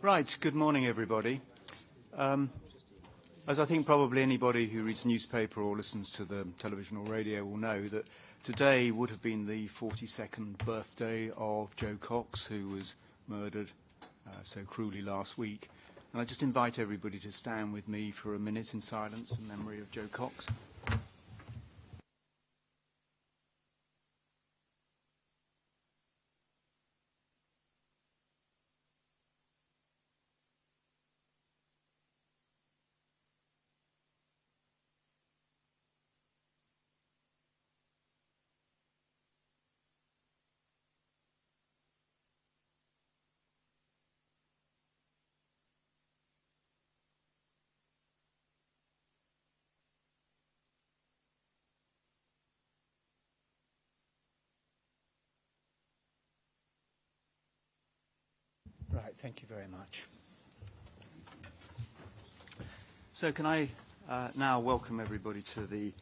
Right, good morning everybody. As I think probably anybody who reads newspaper or listens to the television or radio will know, that today would have been the 42nd birthday of Joe Cox, who was murdered so cruelly last week. And I just invite everybody to stand with me for a minute in silence in memory of Joe Cox. Right, thank you very much. So can I now welcome everybody to the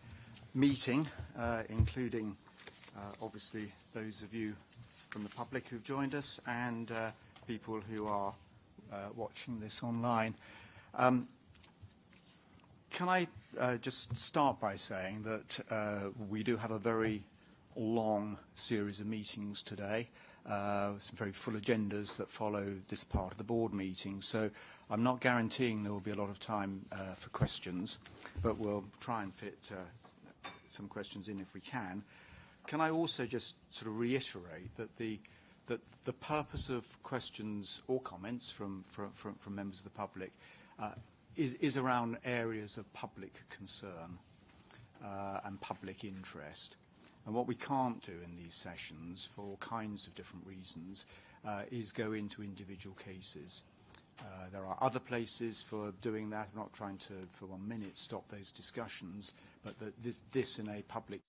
meeting, including obviously those of you from the public who've joined us and people who are watching this online. Can I just start by saying that we do have a very long series of meetings today, some very full agendas that follow this part of the board meeting. So I'm not guaranteeing there will be a lot of time for questions, but we'll try and fit some questions in if we can. Can I also just sort of reiterate that the purpose of questions or comments from members of the public is around areas of public concern and public interest. And what we can't do in these sessions, for all kinds of different reasons, is go into individual cases. There are other places for doing that. I'm not trying to, for 1 minute, stop those discussions, but this in a public...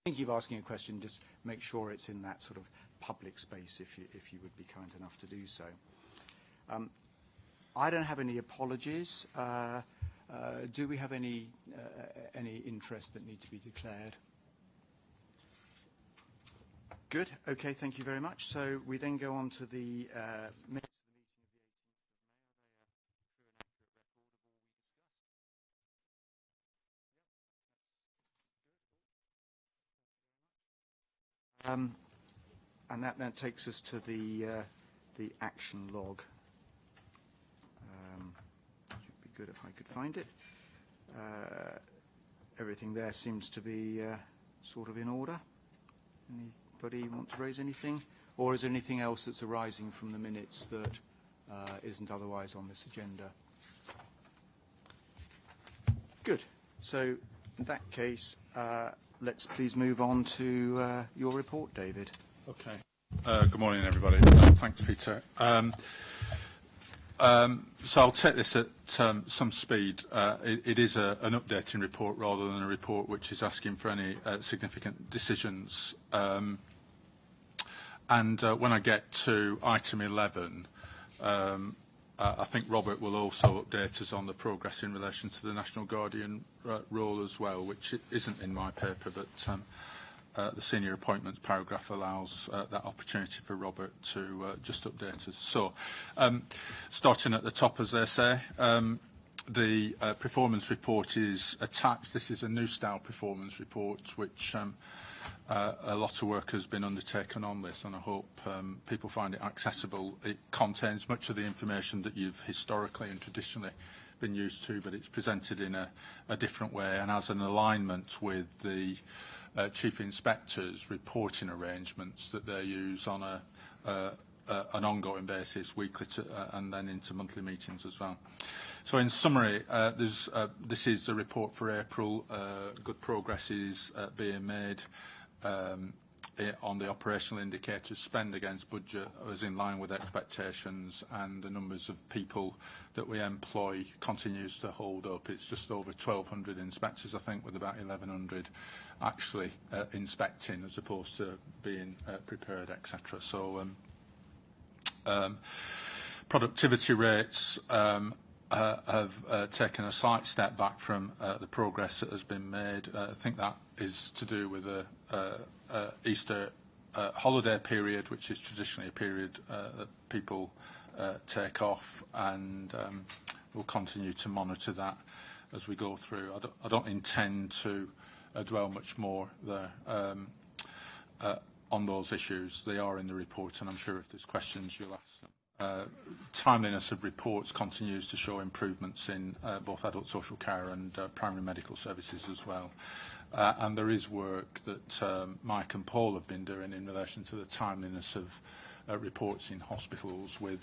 If you're thinking of asking a question, just make sure it's in that sort of public space, if you would be kind enough to do so. I don't have any apologies. Do we have any interest that need to be declared? Good. Okay, thank you very much. So we then go on to the minutes of the meeting of the 18th of May. Are they a true and accurate record of all we discussed? And that takes us to the action log. Should be good if I could find it. Everything there seems to be sort of in order. Anybody want to raise anything? Or is there anything else that's arising from the minutes that isn't otherwise on this agenda? Good. So in that case, let's please move on to your report, David. Okay. Good morning, everybody. Thanks, Peter. So I'll take this at some speed. It is an updating report rather than a report which is asking for any significant decisions. And when I get to item 11, I think Robert will also update us on the progress in relation to the National Guardian role as well, which isn't in my paper, but the senior appointments paragraph allows that opportunity for Robert to just update us. So, starting at the top, as they say, the performance report is attached. This is a new style performance report, which a lot of work has been undertaken on this, and I hope people find it accessible. It contains much of the information that you've historically and traditionally been used to, but it's presented in a different way and has an alignment with the Chief Inspector's reporting arrangements that they use on an ongoing basis, weekly and then into monthly meetings as well. So in summary, this is a report for April. Good progress is being made on the operational indicators. Spend against budget was in line with expectations, and the numbers of people that we employ continues to hold up. It's just over 1,200 inspectors, I think, with about 1,100 actually inspecting as opposed to being prepared, etc. So productivity rates have taken a slight step back from the progress that has been made. I think that is to do with Easter holiday period, which is traditionally a period that people take off, and we'll continue to monitor that as we go through. I don't intend to dwell much more there on those issues. They are in the report, and I'm sure if there's questions you'll ask them. Timeliness of reports continues to show improvements in both adult social care and primary medical services as well. And there is work that Mike and Paul have been doing in relation to the timeliness of reports in hospitals, with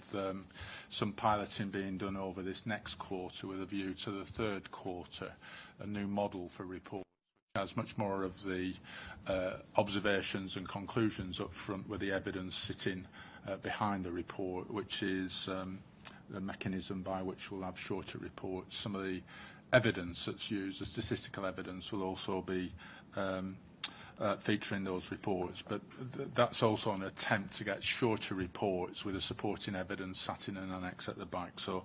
some piloting being done over this next quarter with a view to the third quarter, a new model for reports which has much more of the observations and conclusions up front, with the evidence sitting behind the report, which is the mechanism by which we'll have shorter reports. Some of the evidence that's used, the statistical evidence, will also be featuring those reports, but that's also an attempt to get shorter reports with the supporting evidence sat in an annex at the back. So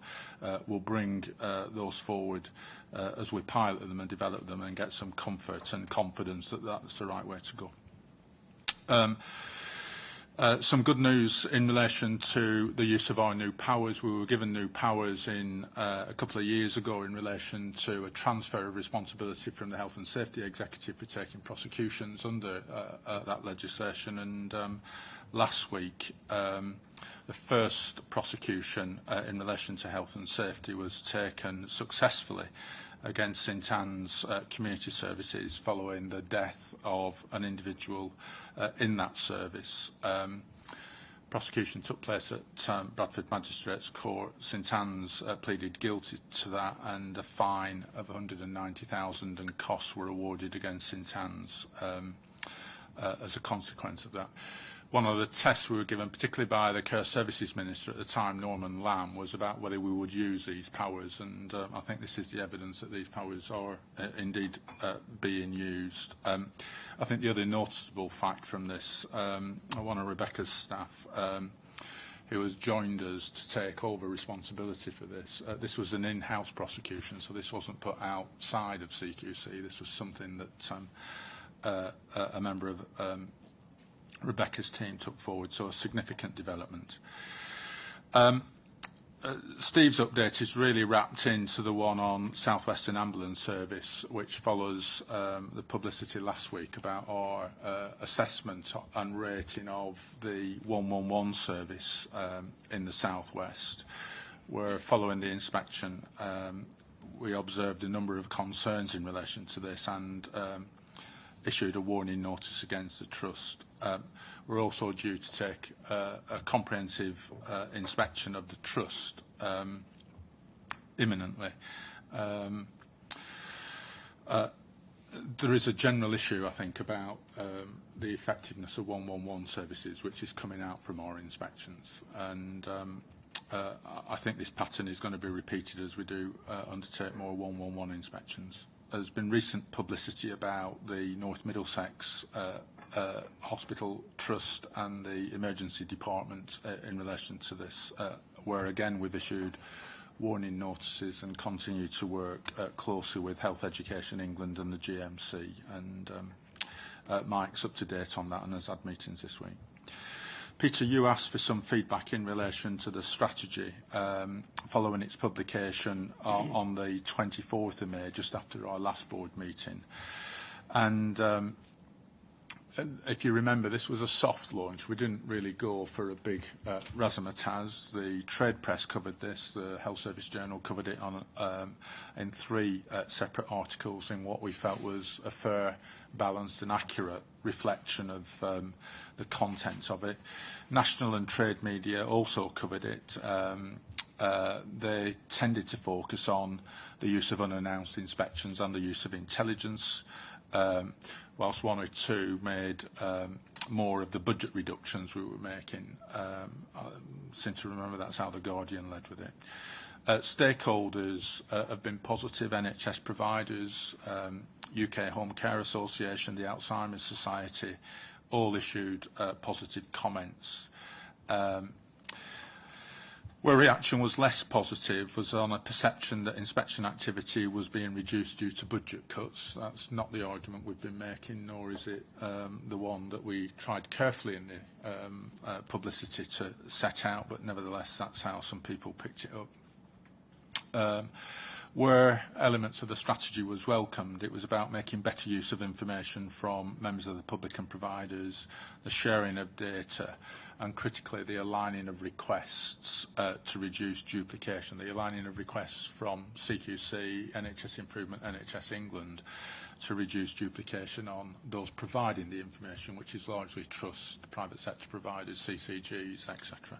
we'll bring those forward as we pilot them and develop them, and get some comfort and confidence that that's the right way to go. Some good news in relation to the use of our new powers. We were given new powers a couple of years ago in relation to a transfer of responsibility from the Health and Safety Executive for taking prosecutions under that legislation. And last week, the first prosecution in relation to health and safety was taken successfully against St Anne's Community Services following the death of an individual in that service. Prosecution took place at Bradford Magistrates Court. St Anne's pleaded guilty to that, and a fine of £190,000 and costs were awarded against St Anne's as a consequence of that. One of the tests we were given, particularly by the Care Services Minister at the time, Norman Lamb, was about whether we would use these powers, and I think this is the evidence that these powers are indeed being used. I think the other noticeable fact from this, one of Rebecca's staff who has joined us to take over responsibility for this, this was an in-house prosecution, so this wasn't put outside of CQC. This was something that a member of Rebecca's team took forward, so a significant development. Steve's update is really wrapped into the one on South Western Ambulance Service, which follows the publicity last week about our assessment and rating of the 111 service in the South West, where following the inspection we observed a number of concerns in relation to this, and issued a warning notice against the trust. We're also due to take a comprehensive inspection of the trust imminently. There is a general issue, I think, about the effectiveness of 111 services, which is coming out from our inspections, and I think this pattern is going to be repeated as we do undertake more 111 inspections. There's been recent publicity about the North Middlesex Hospital Trust and the Emergency Department in relation to this, where again we've issued warning notices and continue to work closely with Health Education England and the GMC. And Mike's up to date on that and has had meetings this week. Peter, you asked for some feedback in relation to the strategy following its publication on the 24th of May, just after our last board meeting. And if you remember, this was a soft launch. We didn't really go for a big razzmatazz. The trade press covered this. The Health Service Journal covered it in 3 separate articles in what we felt was a fair, balanced and accurate reflection of the contents of it. National and trade media also covered it. They tended to focus on the use of unannounced inspections and the use of intelligence, whilst 1 or 2 made more of the budget reductions we were making. I seem to remember that's how The Guardian led with it. Stakeholders have been positive. NHS providers, UK Home Care Association, the Alzheimer's Society, all issued positive comments. Where reaction was less positive was on a perception that inspection activity was being reduced due to budget cuts. That's not the argument we've been making, nor is it the one that we tried carefully in the publicity to set out, but nevertheless that's how some people picked it up. Where elements of the strategy was welcomed, it was about making better use of information from members of the public and providers, the sharing of data, and critically the aligning of requests to reduce duplication, the aligning of requests from CQC, NHS Improvement, NHS England, to reduce duplication on those providing the information, which is largely trust, private sector providers, CCGs, etc.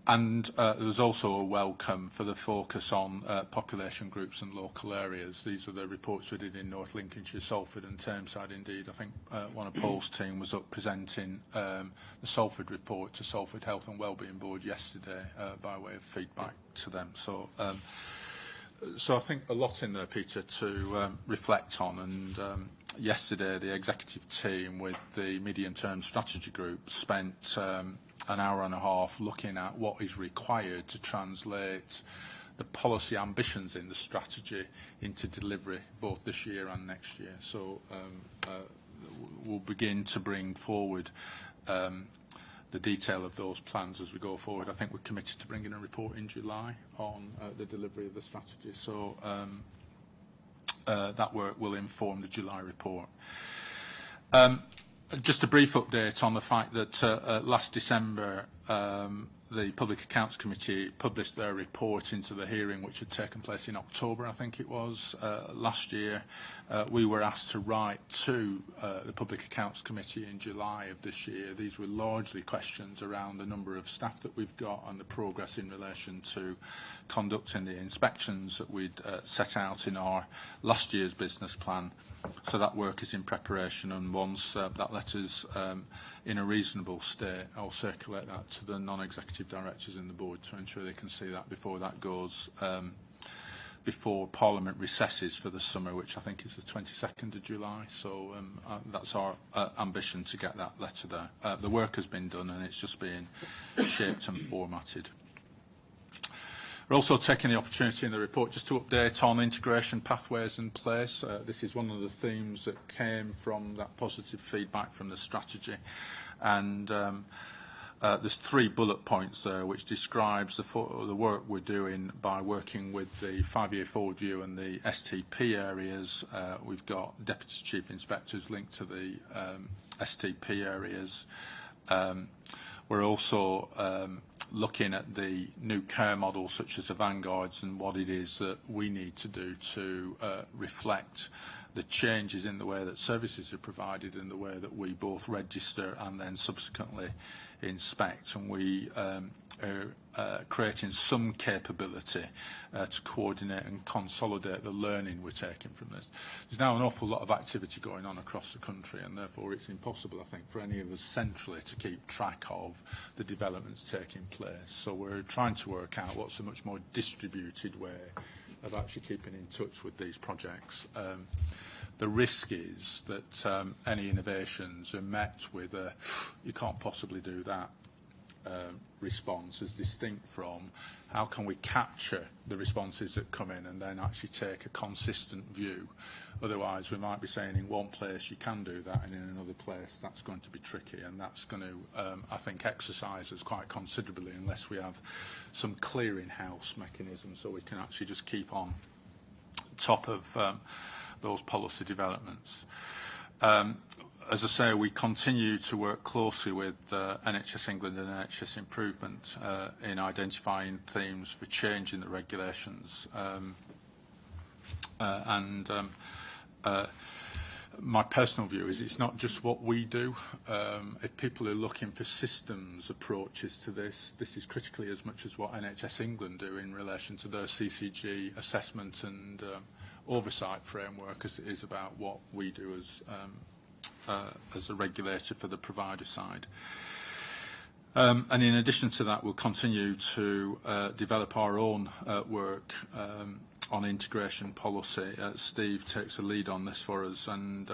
And there was also a welcome for the focus on population groups and local areas. These are the reports we did in North Lincolnshire, Salford and Tameside indeed. I think one of Paul's team was up presenting the Salford report to Salford Health and Wellbeing Board yesterday by way of feedback to them. So I think a lot in there, Peter, to reflect on. And yesterday the executive team with the medium-term strategy group spent an hour and a half looking at what is required to translate the policy ambitions in the strategy into delivery both this year and next year. So we'll begin to bring forward the detail of those plans as we go forward. I think we're committed to bringing a report in July on the delivery of the strategy. So that work will inform the July report. Just a brief update on the fact that last December the Public Accounts Committee published their report into the hearing which had taken place in October, I think it was, last year. We were asked to write to the Public Accounts Committee in July of this year. These were largely questions around the number of staff that we've got and the progress in relation to conducting the inspections that we'd set out in our last year's business plan. So that work is in preparation, and once that letter's in a reasonable state, I'll circulate that to the non-executive directors in the board to ensure they can see that before that goes before Parliament recesses for the summer, which I think is the 22nd of July. So that's our ambition, to get that letter there. The work has been done and it's just being shaped and formatted. We're also taking the opportunity in the report just to update on integration pathways in place. This is one of the themes that came from that positive feedback from the strategy. And there's 3 bullet points there which describes the work we're doing by working with the 5-year forward view and the STP areas. We've got Deputy Chief Inspectors linked to the STP areas. We're also looking at the new care models such as the Vanguards and what it is that we need to do to reflect the changes in the way that services are provided and the way that we both register and then subsequently inspect. And we are creating some capability to coordinate and consolidate the learning we're taking from this. There's now an awful lot of activity going on across the country, and therefore it's impossible, I think, for any of us centrally to keep track of the developments taking place. So we're trying to work out what's a much more distributed way of actually keeping in touch with these projects. The risk is that any innovations are met with a "you can't possibly do that" response, as distinct from how can we capture the responses that come in and then actually take a consistent view. Otherwise we might be saying in one place you can do that and in another place that's going to be tricky, and that's going to I think exercise us quite considerably unless we have some clearing-house mechanism so we can actually just keep on top of those policy developments. As I say, we continue to work closely with NHS England and NHS Improvement in identifying themes for change in the regulations. My personal view is it's not just what we do. If people are looking for systems approaches to this, this is critically as much as what NHS England do in relation to their CCG assessment and oversight framework as it is about what we do as a regulator for the provider side. And in addition to that, we'll continue to develop our own work on integration policy. Steve takes a lead on this for us, and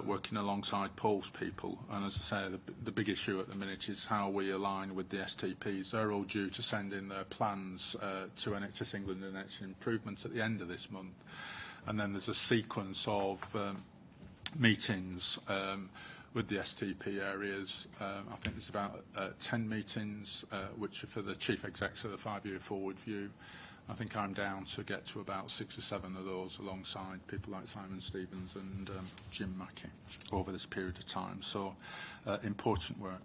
working alongside Paul's people. And as I say, the big issue at the minute is how we align with the STPs. They're all due to send in their plans to NHS England and NHS Improvements at the end of this month. And then there's a sequence of meetings with the STP areas. I think there's about 10 meetings, which are for the chief execs of the 5-year forward view. I think I'm down to get to about 6 or 7 of those alongside people like Simon Stevens and Jim Mackey over this period of time. So important work.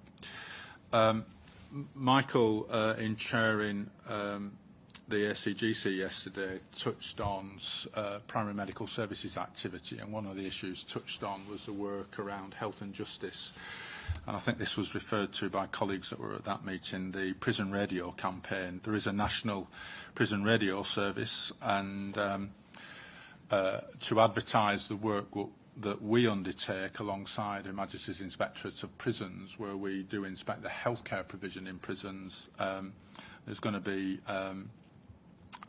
Michael, in chairing the ACGC yesterday, touched on primary medical services activity, and one of the issues touched on was the work around health and justice. And I think this was referred to by colleagues that were at that meeting, the prison radio campaign. There is a national prison radio service, and to advertise the work that we undertake alongside Her Majesty's Inspectorate of Prisons, where we do inspect the healthcare provision in prisons, there's going to be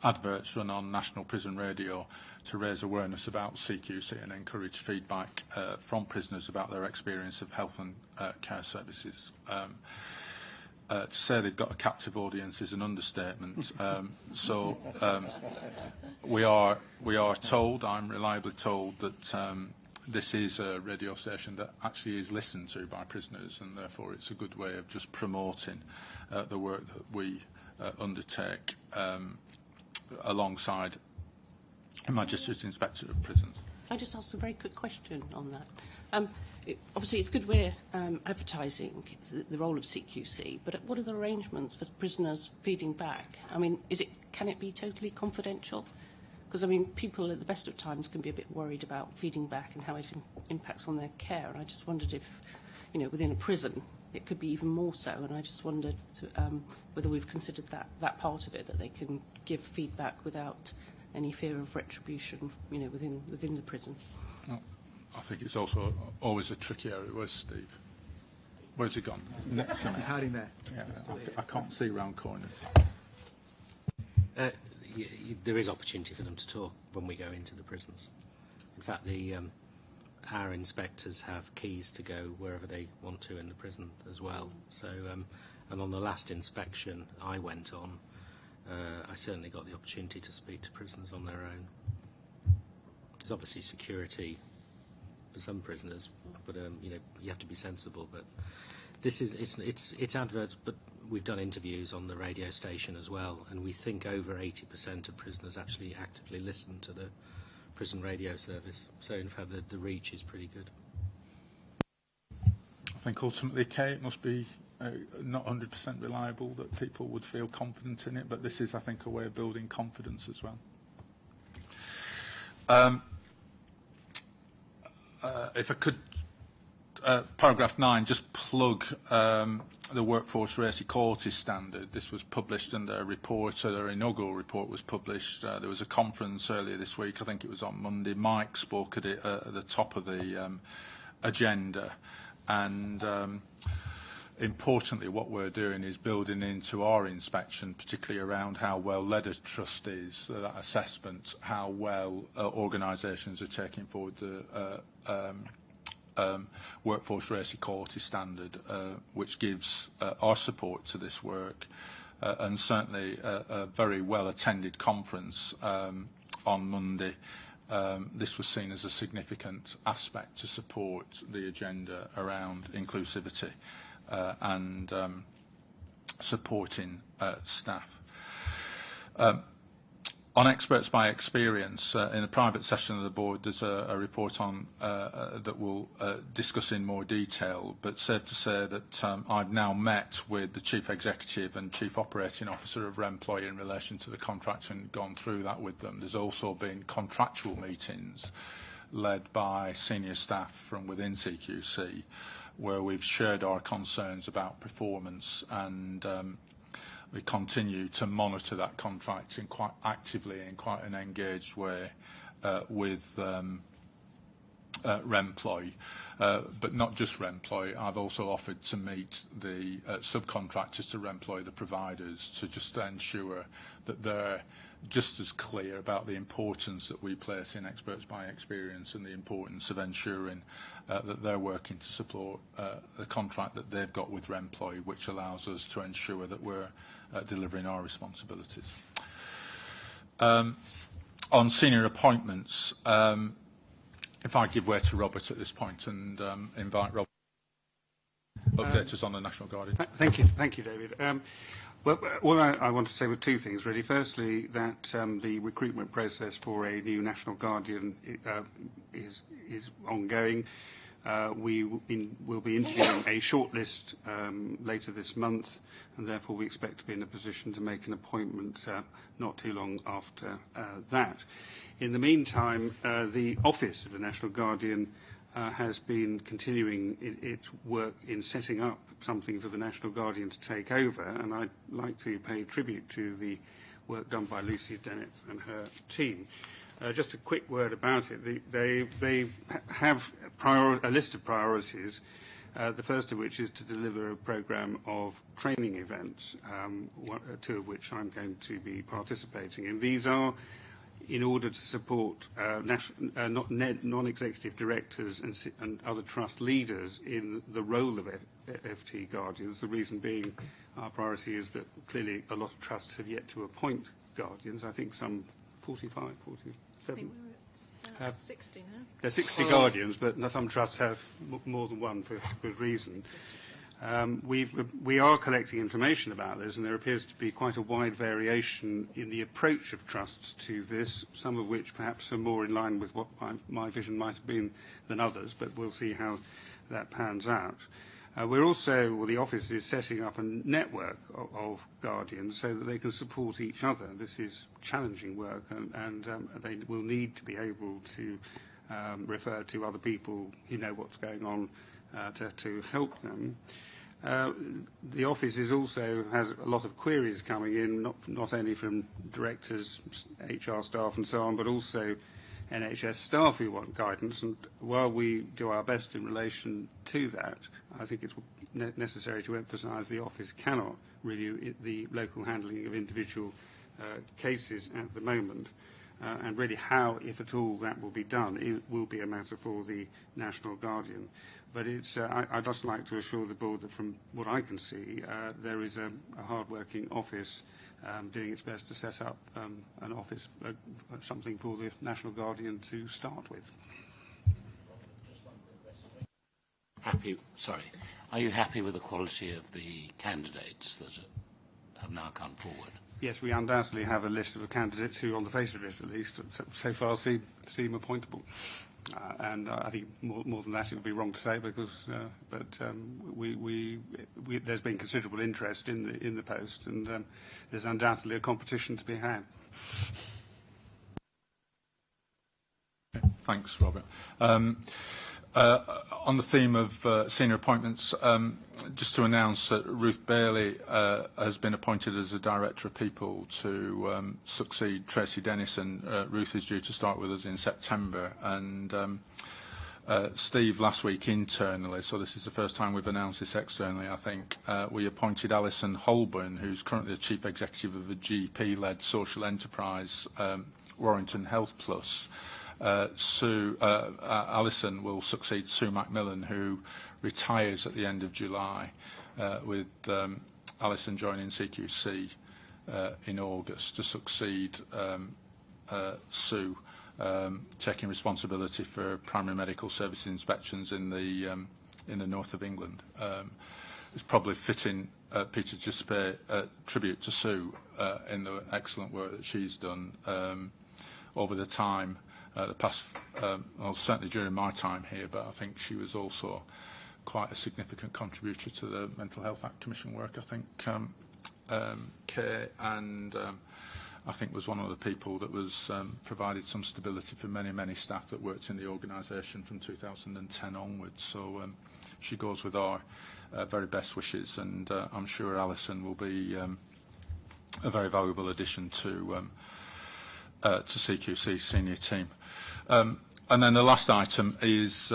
adverts run on National Prison Radio to raise awareness about CQC and encourage feedback from prisoners about their experience of health and care services. To say they've got a captive audience is an understatement. We are told, I'm reliably told, that this is a radio station that actually is listened to by prisoners, and therefore it's a good way of just promoting the work that we undertake alongside Her Majesty's Inspector of Prisons. I just asked a very quick question on that. Obviously, it's good we're advertising the role of CQC, but what are the arrangements for prisoners feeding back? I mean, can it be totally confidential? Because, I mean, people at the best of times can be a bit worried about feeding back and how it impacts on their care. And I just wondered if, within a prison, it could be even more so. And I just wondered whether we've considered that part of it, that they can give feedback without any fear of retribution, within the prison. Well, I think it's also always a tricky area. Where's Steve? Where's he gone? Next to me. He's hiding there. Yeah, I can't see round corners. There is opportunity for them to talk when we go into the prisons. In fact, our inspectors have keys to go wherever they want to in the prison as well. So, and on the last inspection I went on, I certainly got the opportunity to speak to prisoners on their own. There's obviously security for some prisoners, but you have to be sensible. But it's adverts, but we've done interviews on the radio station as well, and we think over 80% of prisoners actually actively listen to the prison radio service. So in fact the reach is pretty good. I think ultimately, Kay, it must be not 100% reliable that people would feel confident in it, but this is, I think, a way of building confidence as well. If I could, paragraph 9, just plug the Workforce Race Equality Standard. This was published in their report, so their inaugural report was published. There was a conference earlier this week, I think it was on Monday. Mike spoke at it at the top of the agenda, and importantly what we're doing is building into our inspection, particularly around how well led a trust is, that assessment, how well organisations are taking forward the Workforce Race Equality Standard, which gives our support to this work, and certainly a very well attended conference on Monday. This was seen as a significant aspect to support the agenda around inclusivity and supporting staff. On experts by experience, in a private session of the board, there's a report on that we'll discuss in more detail, but safe to say that I've now met with the Chief Executive and Chief Operating Officer of Remploy in relation to the contract and gone through that with them. There's also been contractual meetings led by senior staff from within CQC, where we've shared our concerns about performance, and we continue to monitor that contract in quite actively, in quite an engaged way, with Remploy, but not just Remploy. I've also offered to meet the subcontractors to Remploy, the providers, to just ensure that they're just as clear about the importance that we place in experts by experience and the importance of ensuring that they're working to support the contract that they've got with Remploy, which allows us to ensure that we're delivering our responsibilities. On senior appointments, if I give way to Robert at this point and invite Robert to update us on the National Guardian. Thank you, David. Well, all I want to say were two things, really. Firstly, that the recruitment process for a new National Guardian is ongoing. We will be interviewing a shortlist later this month, and therefore we expect to be in a position to make an appointment not too long after that. In the meantime, the Office of the National Guardian has been continuing its work in setting up something for the National Guardian to take over, and I'd like to pay tribute to the work done by Lucy Dennett and her team. Just a quick word about it. They have a list of priorities, the first of which is to deliver a programme of training events, two of which I'm going to be participating in. These are in order to support non-executive directors and other trust leaders in the role of FT Guardians. The reason being our priority is that clearly a lot of trusts have yet to appoint Guardians. I think some 45, 47. I think we're at 60 now. There are 60 Guardians, but some trusts have more than one for good reason. We are collecting information about this, and there appears to be quite a wide variation in the approach of trusts to this, some of which perhaps are more in line with what my vision might have been than others, but we'll see how that pans out. We're also, the office is setting up a network of Guardians so that they can support each other. This is challenging work, and they will need to be able to refer to other people who know what's going on to help them. The office also has a lot of queries coming in, not only from directors, HR staff and so on, but also NHS staff who want guidance. And while we do our best in relation to that, I think it's necessary to emphasise the office cannot review the local handling of individual cases at the moment. And really how, if at all, that will be done, it will be a matter for the National Guardian. But I'd just like to assure the board that from what I can see, there is a hard-working office doing its best to set up an office, something for the National Guardian to start with. Are you happy with the quality of the candidates that have now come forward? Yes, we undoubtedly have a list of candidates who, on the face of it at least, so far seem appointable. And I think more than that it would be wrong to say, because there's been considerable interest in the post, and there's undoubtedly a competition to be had. Thanks, Robert. On the theme of senior appointments, just to announce that Ruth Bailey has been appointed as a Director of People to succeed Tracy Dennison. Ruth is due to start with us in September, and Steve last week internally, so this is the first time we've announced this externally, I think, we appointed Alison Holborn, who's currently the Chief Executive of a GP-led social enterprise, Warrington Health Plus. Alison will succeed Sue Macmillan, who retires at the end of July, with Alison joining CQC in August to succeed Sue, taking responsibility for primary medical service inspections in the north of England. It's probably fitting, Peter, just to pay a tribute to Sue in the excellent work that she's done over the time. The past, well, certainly during my time here, but I think she was also quite a significant contributor to the Mental Health Act Commission work. I think Kay and I think was one of the people that was provided some stability for many staff that worked in the organisation from 2010 onwards. So she goes with our very best wishes, and I'm sure Alison will be a very valuable addition to CQC's senior team. And then the last item is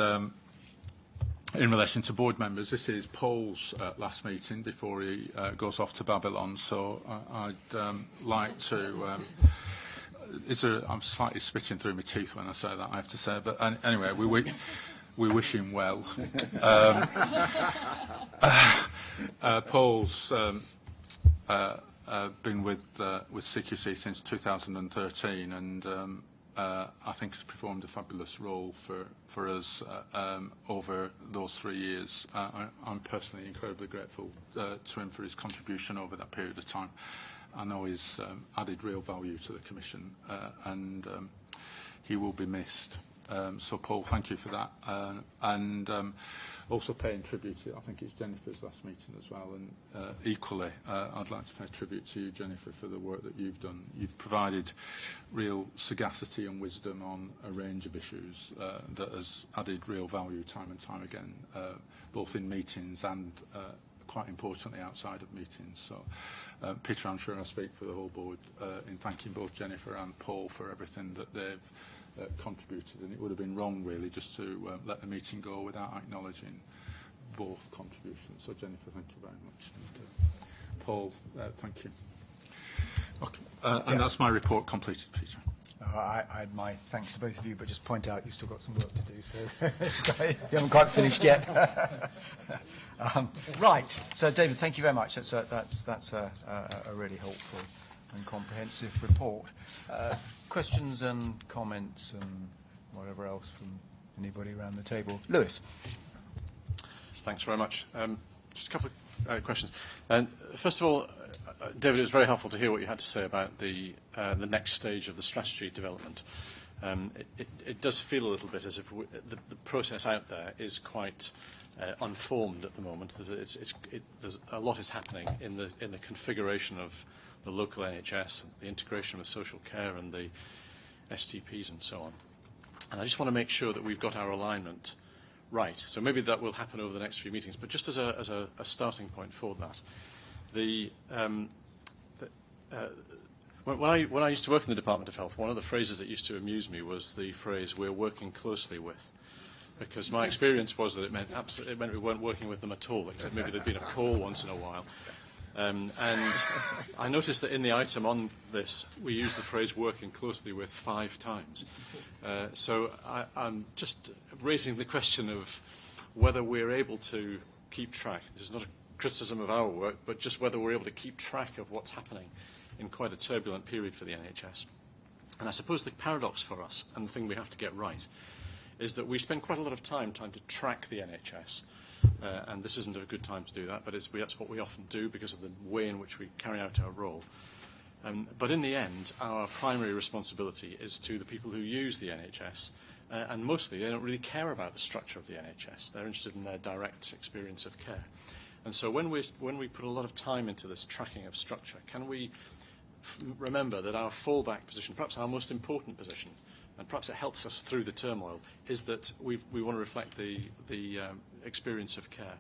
in relation to board members. This is Paul's last meeting before he goes off to Babylon. So I'd like to... I'm slightly spitting through my teeth when I say that, I have to say. But anyway, we wish him well. Paul's been with CQC since 2013, and I think has performed a fabulous role for us over those 3 years. I'm personally incredibly grateful to him for his contribution over that period of time. I know he's added real value to the Commission, and he will be missed. So, Paul, thank you for that. And also paying tribute to, I think it's Jennifer's last meeting as well, and equally, I'd like to pay tribute to you, Jennifer, for the work that you've done. You've provided real sagacity and wisdom on a range of issues that has added real value time and time again, both in meetings and quite importantly outside of meetings. So, Peter, I'm sure I speak for the whole board in thanking both Jennifer and Paul for everything that they've contributed, and it would have been wrong really just to let the meeting go without acknowledging both contributions. So, Jennifer, thank you very much. And, Paul, thank you. Okay, and that's my report completed, Peter. I had my thanks to both of you, but just point out you've still got some work to do, so you haven't quite finished yet. Right, so David, thank you very much. That's a really helpful and comprehensive report. Questions and comments and whatever else from anybody around the table? Lewis. Thanks very much. Just a couple of questions. First of all, David, it was very helpful to hear what you had to say about the next stage of the strategy development. It does feel a little bit as if the process out there is quite unformed at the moment. There's a lot is happening in the configuration of the local NHS, the integration with social care and the STPs and so on. And I just want to make sure that we've got our alignment right. So maybe that will happen over the next few meetings. But just as a starting point for that, when I used to work in the Department of Health, one of the phrases that used to amuse me was the phrase "we're working closely with," because my experience was that it meant we weren't working with them at all, except maybe there'd been a call once in a while. And I noticed that in the item on this, we use the phrase "working closely with" 5 times. So I'm just raising the question of whether we're able to keep track. This is not a criticism of our work, but just whether we're able to keep track of what's happening in quite a turbulent period for the NHS. And I suppose the paradox for us, and the thing we have to get right, is that we spend quite a lot of time trying to track the NHS. And this isn't a good time to do that, but that's what we often do because of the way in which we carry out our role. But in the end, our primary responsibility is to the people who use the NHS, and mostly they don't really care about the structure of the NHS. They're interested in their direct experience of care. And so when we put a lot of time into this tracking of structure, can we remember that our fallback position, perhaps our most important position, and perhaps it helps us through the turmoil, is that we want to reflect the experience of care.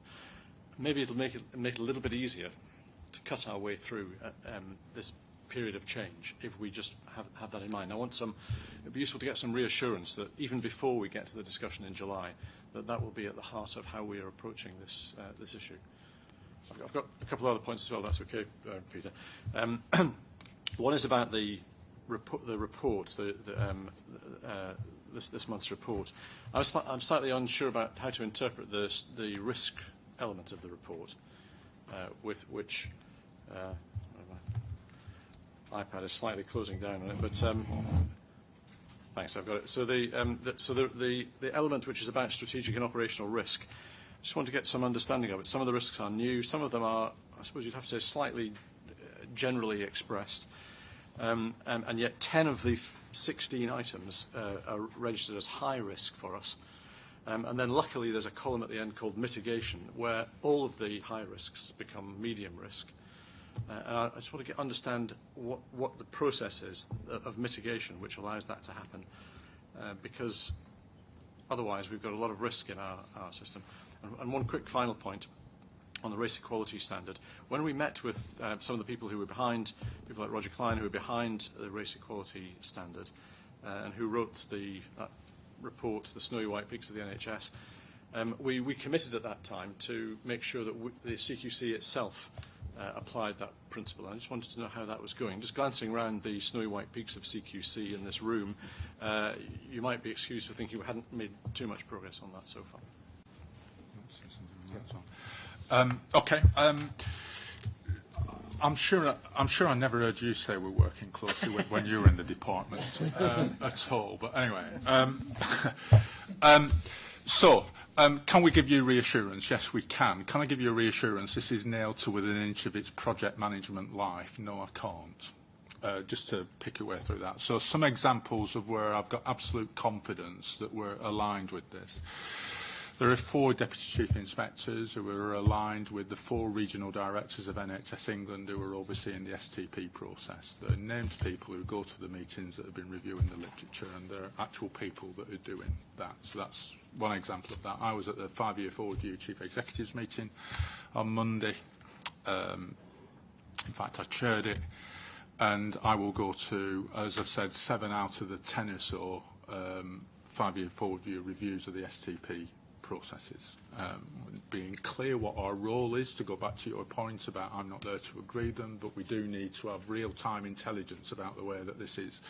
Maybe it'll make it a little bit easier to cut our way through this period of change if we just have that in mind. It'd be useful to get some reassurance that even before we get to the discussion in July, that will be at the heart of how we are approaching this issue. I've got a couple of other points as well. That's okay, Peter. One is about the report, this month's report. I'm slightly unsure about how to interpret the risk element of the report, with which my iPad is slightly closing down on it. But thanks, I've got it. So the element which is about strategic and operational risk, I just want to get some understanding of it. Some of the risks are new. Some of them are, I suppose you'd have to say, slightly generally expressed. And yet 10 of the 16 items are registered as high risk for us. And then luckily there's a column at the end called mitigation, where all of the high risks become medium risk. And I just want to understand what the process is of mitigation which allows that to happen, because otherwise we've got a lot of risk in our system. And one quick final point on the race equality standard. When we met with some of the people who were behind, people like Roger Klein, who were behind the race equality standard, and who wrote the report, The Snowy White Peaks of the NHS, we committed at that time to make sure that the CQC itself applied that principle. I just wanted to know how that was going. Just glancing around the Snowy White Peaks of CQC in this room, you might be excused for thinking we hadn't made too much progress on that so far. Okay. I'm sure I never heard you say we're working closely with when you were in the department at all. But anyway, can we give you reassurance? Yes, we can. Can I give you a reassurance? This is nailed to within an inch of its project management life. No, I can't. Just to pick your way through that. So some examples of where I've got absolute confidence that we're aligned with this. There are 4 Deputy Chief Inspectors who are aligned with the 4 regional directors of NHS England who are overseeing the STP process. They're named people who go to the meetings that have been reviewing the literature, and they're actual people that are doing that. So that's one example of that. I was at the 5-year forward view Chief Executives meeting on Monday. In fact, I chaired it, and I will go to, as I've said, 7 out of the 10 or so 5-year forward view reviews of the STP processes, being clear what our role is, to go back to your point about I'm not there to agree them, but we do need to have real-time intelligence about the way that this is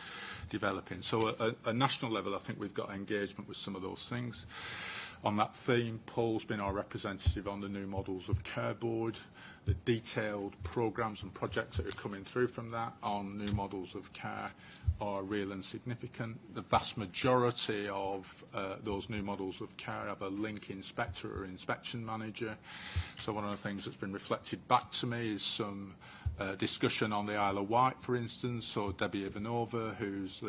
developing. So at a national level, I think we've got engagement with some of those things. On that theme, Paul's been our representative on the new models of care board. The detailed programmes and projects that are coming through from that on new models of care are real and significant. The vast majority of those new models of care have a link inspector or inspection manager. So one of the things that's been reflected back to me is some discussion on the Isle of Wight, for instance. So Debbie Ivanova, who's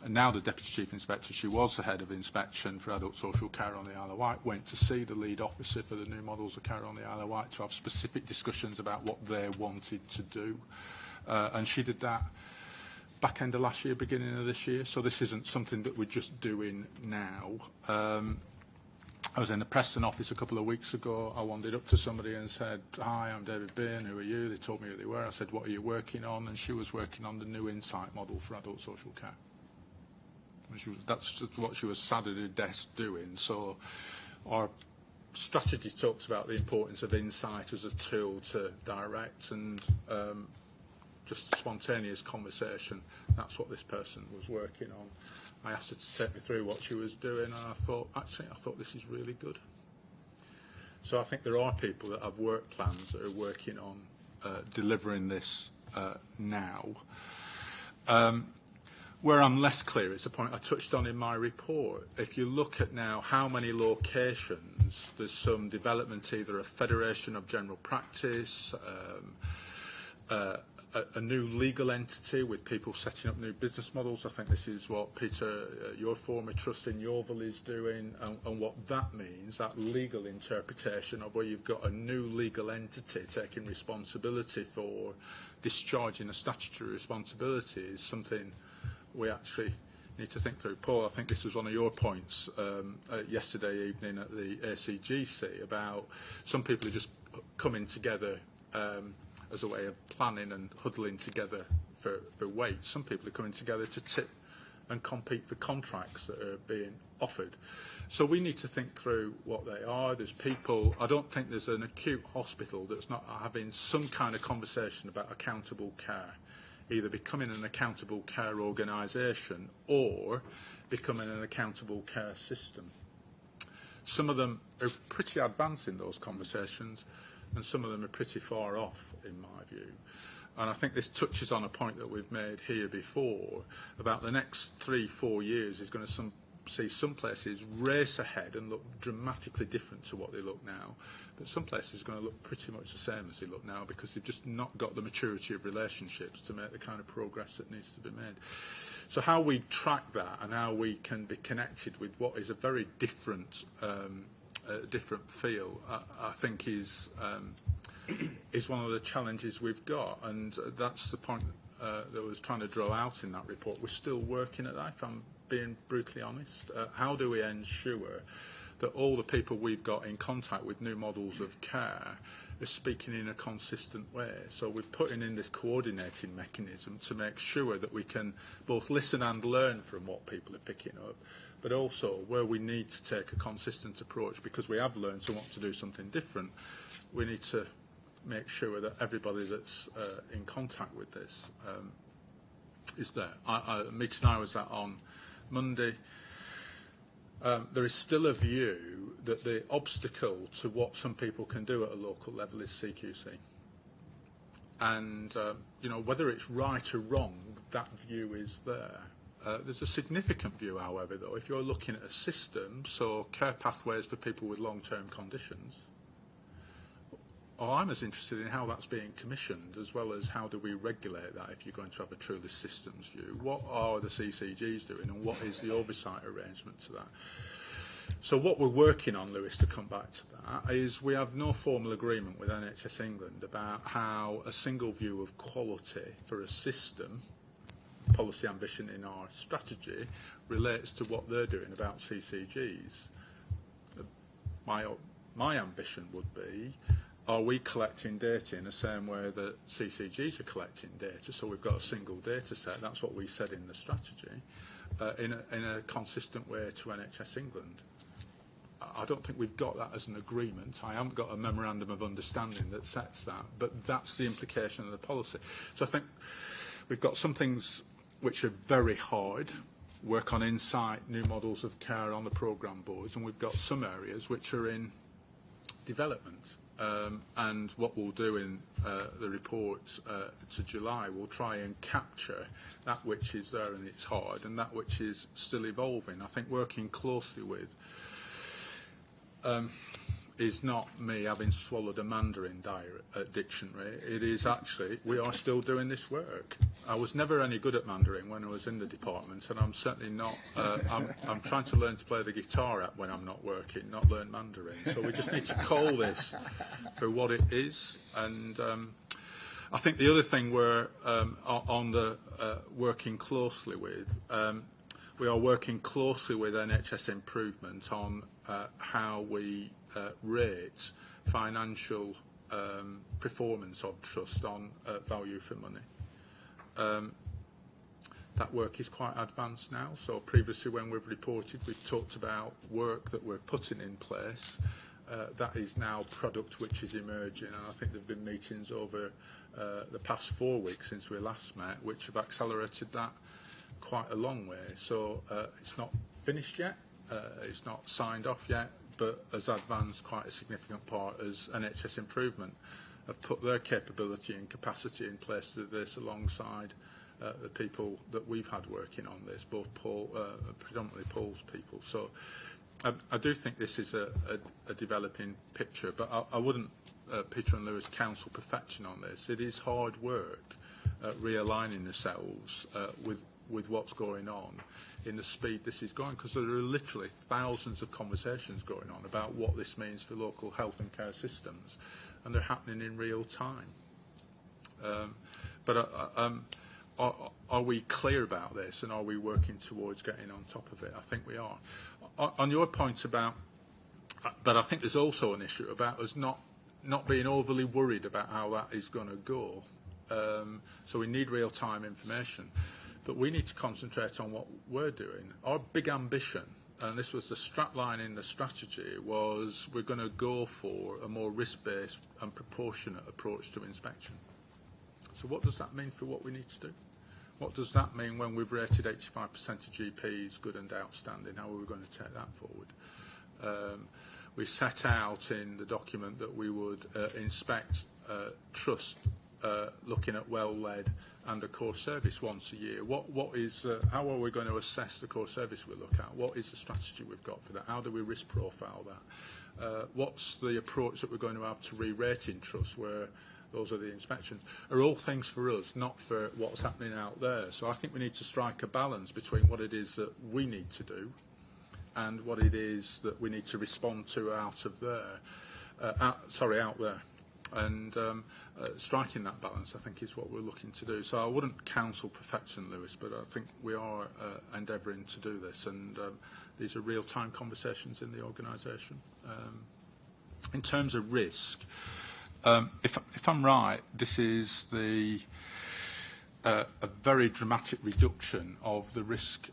now the Deputy Chief Inspector, she was the head of inspection for adult social care on the Isle of Wight, went to see the lead officer for the new models of care on the Isle of Wight to have specific discussions about what they wanted to do. And she did that back end of last year, beginning of this year. So this isn't something that we're just doing now. I was in the Preston office a couple of weeks ago. I wandered up to somebody and said, "Hi, I'm David Byrne. Who are you?" They told me who they were. I said, "What are you working on?" And she was working on the new insight model for adult social care. That's just what she was sat at her desk doing. So our strategy talks about the importance of insight as a tool to direct, and just spontaneous conversation. That's what this person was working on. I asked her to take me through what she was doing, and I thought this is really good. So I think there are people that have work plans that are working on delivering this now. Where I'm less clear, it's a point I touched on in my report. If you look at now how many locations, there's some development, either a federation of general practice, a new legal entity with people setting up new business models. I think this is what Peter, your former trust in Yeovil, is doing, and what that means, that legal interpretation of where you've got a new legal entity taking responsibility for discharging a statutory responsibility is something we actually need to think through. Paul, I think this was one of your points yesterday evening at the ACGC about some people are just coming together as a way of planning and huddling together for weight. Some people are coming together to tip and compete for contracts that are being offered. So we need to think through what they are. There's people, I don't think there's an acute hospital that's not having some kind of conversation about accountable care, either becoming an accountable care organisation or becoming an accountable care system. Some of them are pretty advanced in those conversations, and some of them are pretty far off, in my view. And I think this touches on a point that we've made here before about the next 3-4 years is going to see some places race ahead and look dramatically different to what they look now, but some places are going to look pretty much the same as they look now because they've just not got the maturity of relationships to make the kind of progress that needs to be made. So how we track that and how we can be connected with what is a very different field, I think is one of the challenges we've got, and that's the point that I was trying to draw out in that report. We're still working at that, if I'm being brutally honest. How do we ensure that all the people we've got in contact with new models of care are speaking in a consistent way. So we're putting in this coordinating mechanism to make sure that we can both listen and learn from what people are picking up, but also where we need to take a consistent approach because we have learned to want to do something different, we need to make sure that everybody that's in contact with this is there. A meeting I was at on Monday, there is still a view that the obstacle to what some people can do at a local level is CQC. And, whether it's right or wrong, that view is there. There's a significant view, however, though, if you're looking at a system, so care pathways for people with long-term conditions, I'm as interested in how that's being commissioned as well as how do we regulate that if you're going to have a truly systems view. What are the CCGs doing and what is the oversight arrangement to that? So what we're working on, Lewis, to come back to that, is we have no formal agreement with NHS England about how a single view of quality for a system, policy ambition in our strategy, relates to what they're doing about CCGs. My ambition would be, are we collecting data in the same way that CCGs are collecting data? So we've got a single data set, that's what we said in the strategy, in a consistent way to NHS England. I don't think we've got that as an agreement. I haven't got a memorandum of understanding that sets that, but that's the implication of the policy. So I think we've got some things which are very hard, work on insight, new models of care on the programme boards, and we've got some areas which are in development. And what we'll do in the report to July, we'll try and capture that which is there and it's hard, and that which is still evolving. I think working closely with is not me having swallowed a Mandarin dictionary. It is actually, we are still doing this work. I was never any good at Mandarin when I was in the department, and I'm certainly not, I'm trying to learn to play the guitar when I'm not working, not learn Mandarin. So we just need to call this for what it is. And I think the other thing we're on the working closely with, we are working closely with NHS Improvement on how we rate financial performance of trust on value for money. That work is quite advanced now. So previously when we've reported, we've talked about work that we're putting in place. That is now product which is emerging, and I think there have been meetings over the past 4 weeks since we last met, which have accelerated that quite a long way. So it's not finished yet, it's not signed off yet, but has advanced quite a significant part as NHS Improvement have put their capability and capacity in place to do this alongside the people that we've had working on this, both predominantly Paul's people. So I do think this is a developing picture, but I wouldn't, Peter and Lewis, counsel perfection on this. It is hard work realigning ourselves with what's going on in the speed this is going, because there are literally thousands of conversations going on about what this means for local health and care systems, and they're happening in real time. But are we clear about this, and are we working towards getting on top of it? I think we are. On your point about, but I think there's also an issue about us not being overly worried about how that is going to go. So we need real-time information. But we need to concentrate on what we're doing. Our big ambition, and this was the strapline in the strategy, was we're going to go for a more risk-based and proportionate approach to inspection. So what does that mean for what we need to do? What does that mean when we've rated 85% of GPs good and outstanding? How are we going to take that forward? We set out in the document that we would inspect trust, looking at well-led and a core service once a year. How are we going to assess the core service we look at? What is the strategy we've got for that? How do we risk profile that? What's the approach that we're going to have to re-rating trust, where those are the inspections? Are all things for us, not for what's happening out there. So I think we need to strike a balance between what it is that we need to do and what it is that we need to respond to out there. And striking that balance, I think, is what we're looking to do. So I wouldn't counsel perfection, Lewis, but I think we are endeavouring to do this. And these are real-time conversations in the organisation. In terms of risk, if I'm right, this is a very dramatic reduction of the risk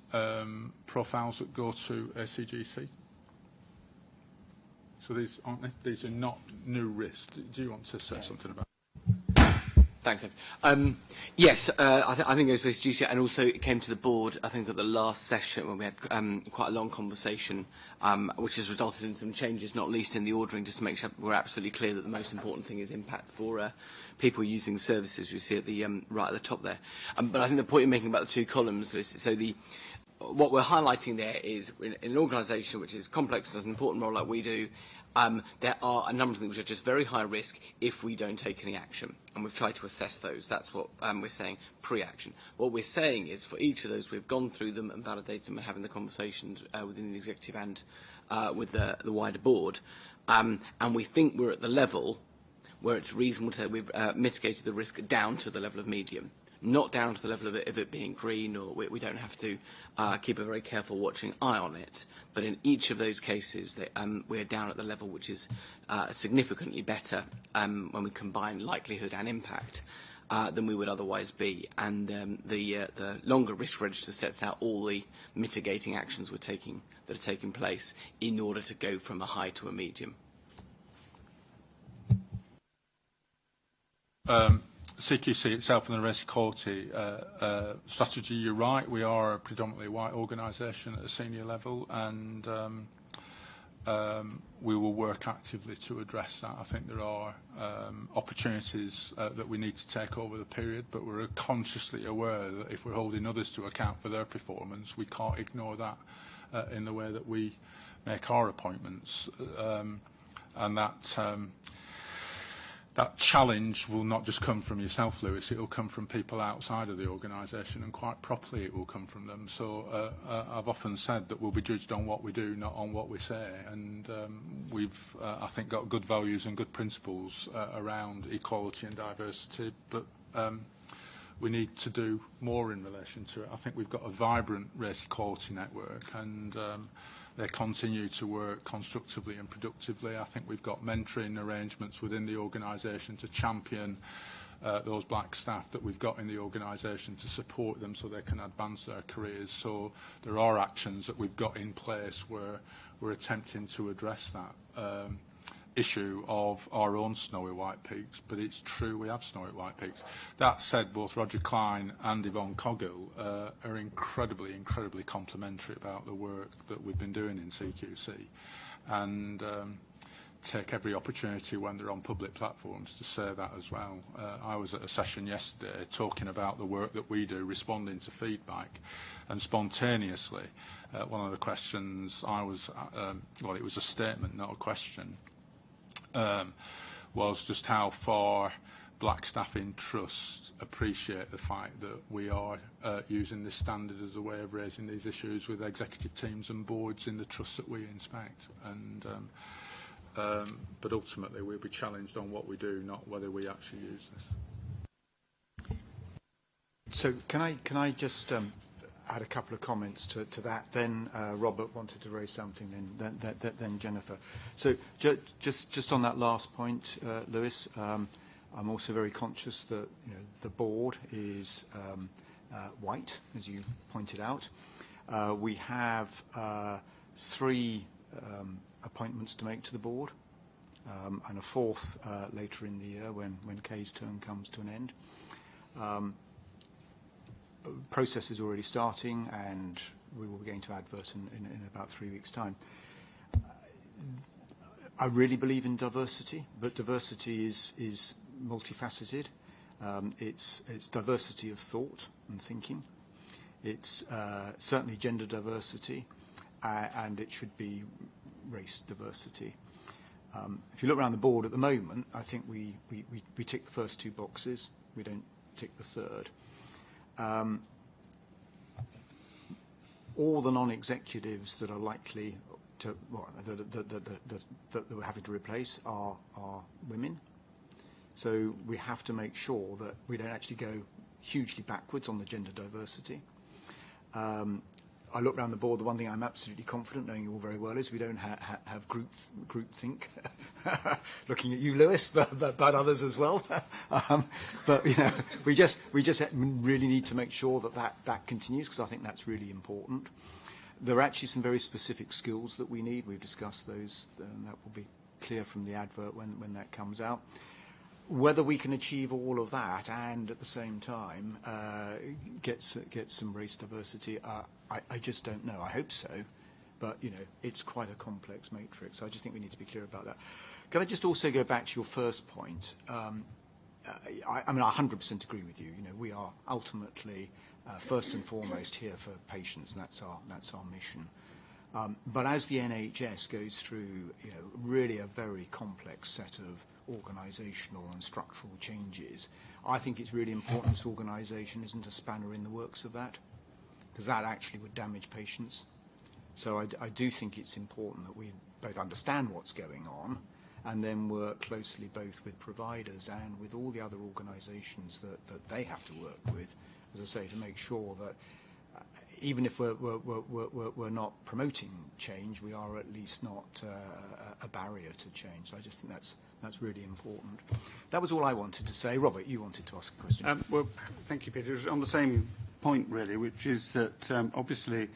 profiles that go to ACGC. So these are not new risks. Do you want to say something about that? Thanks, Ed. Yes, I think it was with GC, and also it came to the board, I think, at the last session when we had quite a long conversation, which has resulted in some changes, not least in the ordering, just to make sure we're absolutely clear that the most important thing is impact for people using services. You see at the right at the top there. But I think the point you're making about the two columns, so what we're highlighting there is in an organisation which is complex and has an important role like we do, there are a number of things which are just very high risk if we don't take any action. And we've tried to assess those. That's what we're saying, pre-action. What we're saying is for each of those, we've gone through them and validated them and having the conversations within the executive and with the wider board. And we think we're at the level where it's reasonable to say we've mitigated the risk down to the level of medium. Not down to the level of it being green, or we don't have to keep a very careful watching eye on it. But in each of those cases, we're down at the level which is significantly better when we combine likelihood and impact than we would otherwise be. And the longer risk register sets out all the mitigating actions that are taking place in order to go from a high to a medium. CQC itself and the race equality strategy, you're right, we are a predominantly white organisation at a senior level, and we will work actively to address that. I think there are opportunities that we need to take over the period, but we're consciously aware that if we're holding others to account for their performance, we can't ignore that in the way that we make our appointments. And that challenge will not just come from yourself, Lewis, it will come from people outside of the organisation, and quite properly it will come from them. So I've often said that we'll be judged on what we do, not on what we say, and we've, I think, got good values and good principles around equality and diversity, but we need to do more in relation to it. I think we've got a vibrant race equality network, and they continue to work constructively and productively. I think we've got mentoring arrangements within the organisation to champion those black staff that we've got in the organisation, to support them so they can advance their careers. So there are actions that we've got in place where we're attempting to address that issue of our own snowy white peaks, but it's true we have snowy white peaks. That said, both Roger Klein and Yvonne Coggill are incredibly complimentary about the work that we've been doing in CQC, and take every opportunity when they're on public platforms to say that as well. I was at a session yesterday talking about the work that we do, responding to feedback, and spontaneously one of the questions I was, well, it was a statement, not a question, was just how far black staff in trust appreciate the fact that we are using this standard as a way of raising these issues with executive teams and boards in the trusts that we inspect. And but ultimately we'll be challenged on what we do, not whether we actually use this. So can I just add a couple of comments to that? Then Robert wanted to raise something, then Jennifer. So just on that last point, Lewis, I'm also very conscious that the board is white, as you pointed out. We have 3 appointments to make to the board, and a 4th later in the year when Kay's term comes to an end. Process is already starting, and we will be going to advert in about 3 weeks' time. I really believe in diversity, but diversity is multifaceted. It's diversity of thought and thinking. It's certainly gender diversity, and it should be race diversity. If you look around the board at the moment, I think we tick the first 2 boxes. We don't tick the third. All the non-executives that are likely to, that we're having to replace are women. So we have to make sure that we don't actually go hugely backwards on the gender diversity. I look around the board, the one thing I'm absolutely confident, knowing you all very well, is we don't have groupthink. Looking at you, Lewis, but others as well. But we just really need to make sure that continues, because I think that's really important. There are actually some very specific skills that we need. We've discussed those, and that will be clear from the advert when that comes out. Whether we can achieve all of that and at the same time get some race diversity, I just don't know. I hope so, but it's quite a complex matrix. So I just think we need to be clear about that. Can I just also go back to your first point? I 100% agree with you. We are ultimately first and foremost here for patients, and that's our mission. But as the NHS goes through, really a very complex set of organisational and structural changes, I think it's really important this organisation isn't a spanner in the works of that, because that actually would damage patients. So I do think it's important that we both understand what's going on and then work closely both with providers and with all the other organisations that they have to work with, as I say, to make sure that even if we're not promoting change, we are at least not a barrier to change. So I just think that's really important. That was all I wanted to say. Robert, you wanted to ask a question. Well, thank you, Peter. It was on the same point, really, which is that obviously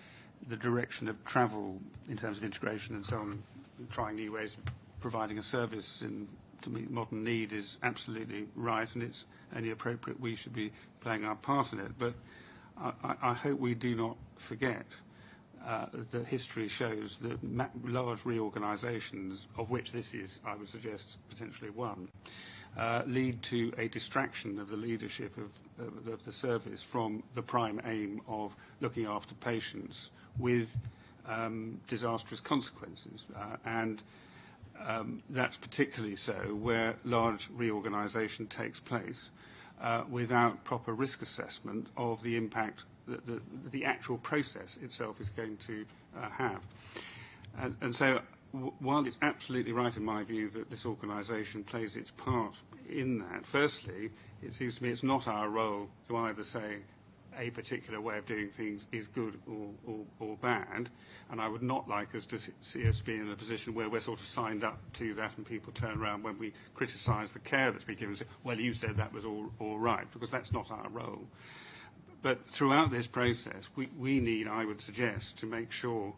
the direction of travel in terms of integration and so on, trying new ways of providing a service to meet modern need is absolutely right, and it's only appropriate we should be playing our part in it. But I hope we do not forget that history shows that large reorganisations, of which this is, I would suggest, potentially one, lead to a distraction of the leadership of the service from the prime aim of looking after patients with disastrous consequences. And that's particularly so where large reorganisation takes place without proper risk assessment of the impact that the actual process itself is going to have. And so while it's absolutely right in my view that this organisation plays its part in that, firstly, it seems to me it's not our role to either say a particular way of doing things is good or bad, and I would not like us to see us be in a position where we're sort of signed up to that and people turn around when we criticise the care that's been given and say, well, you said that was all right, because that's not our role. But throughout this process, we need, I would suggest, to make sure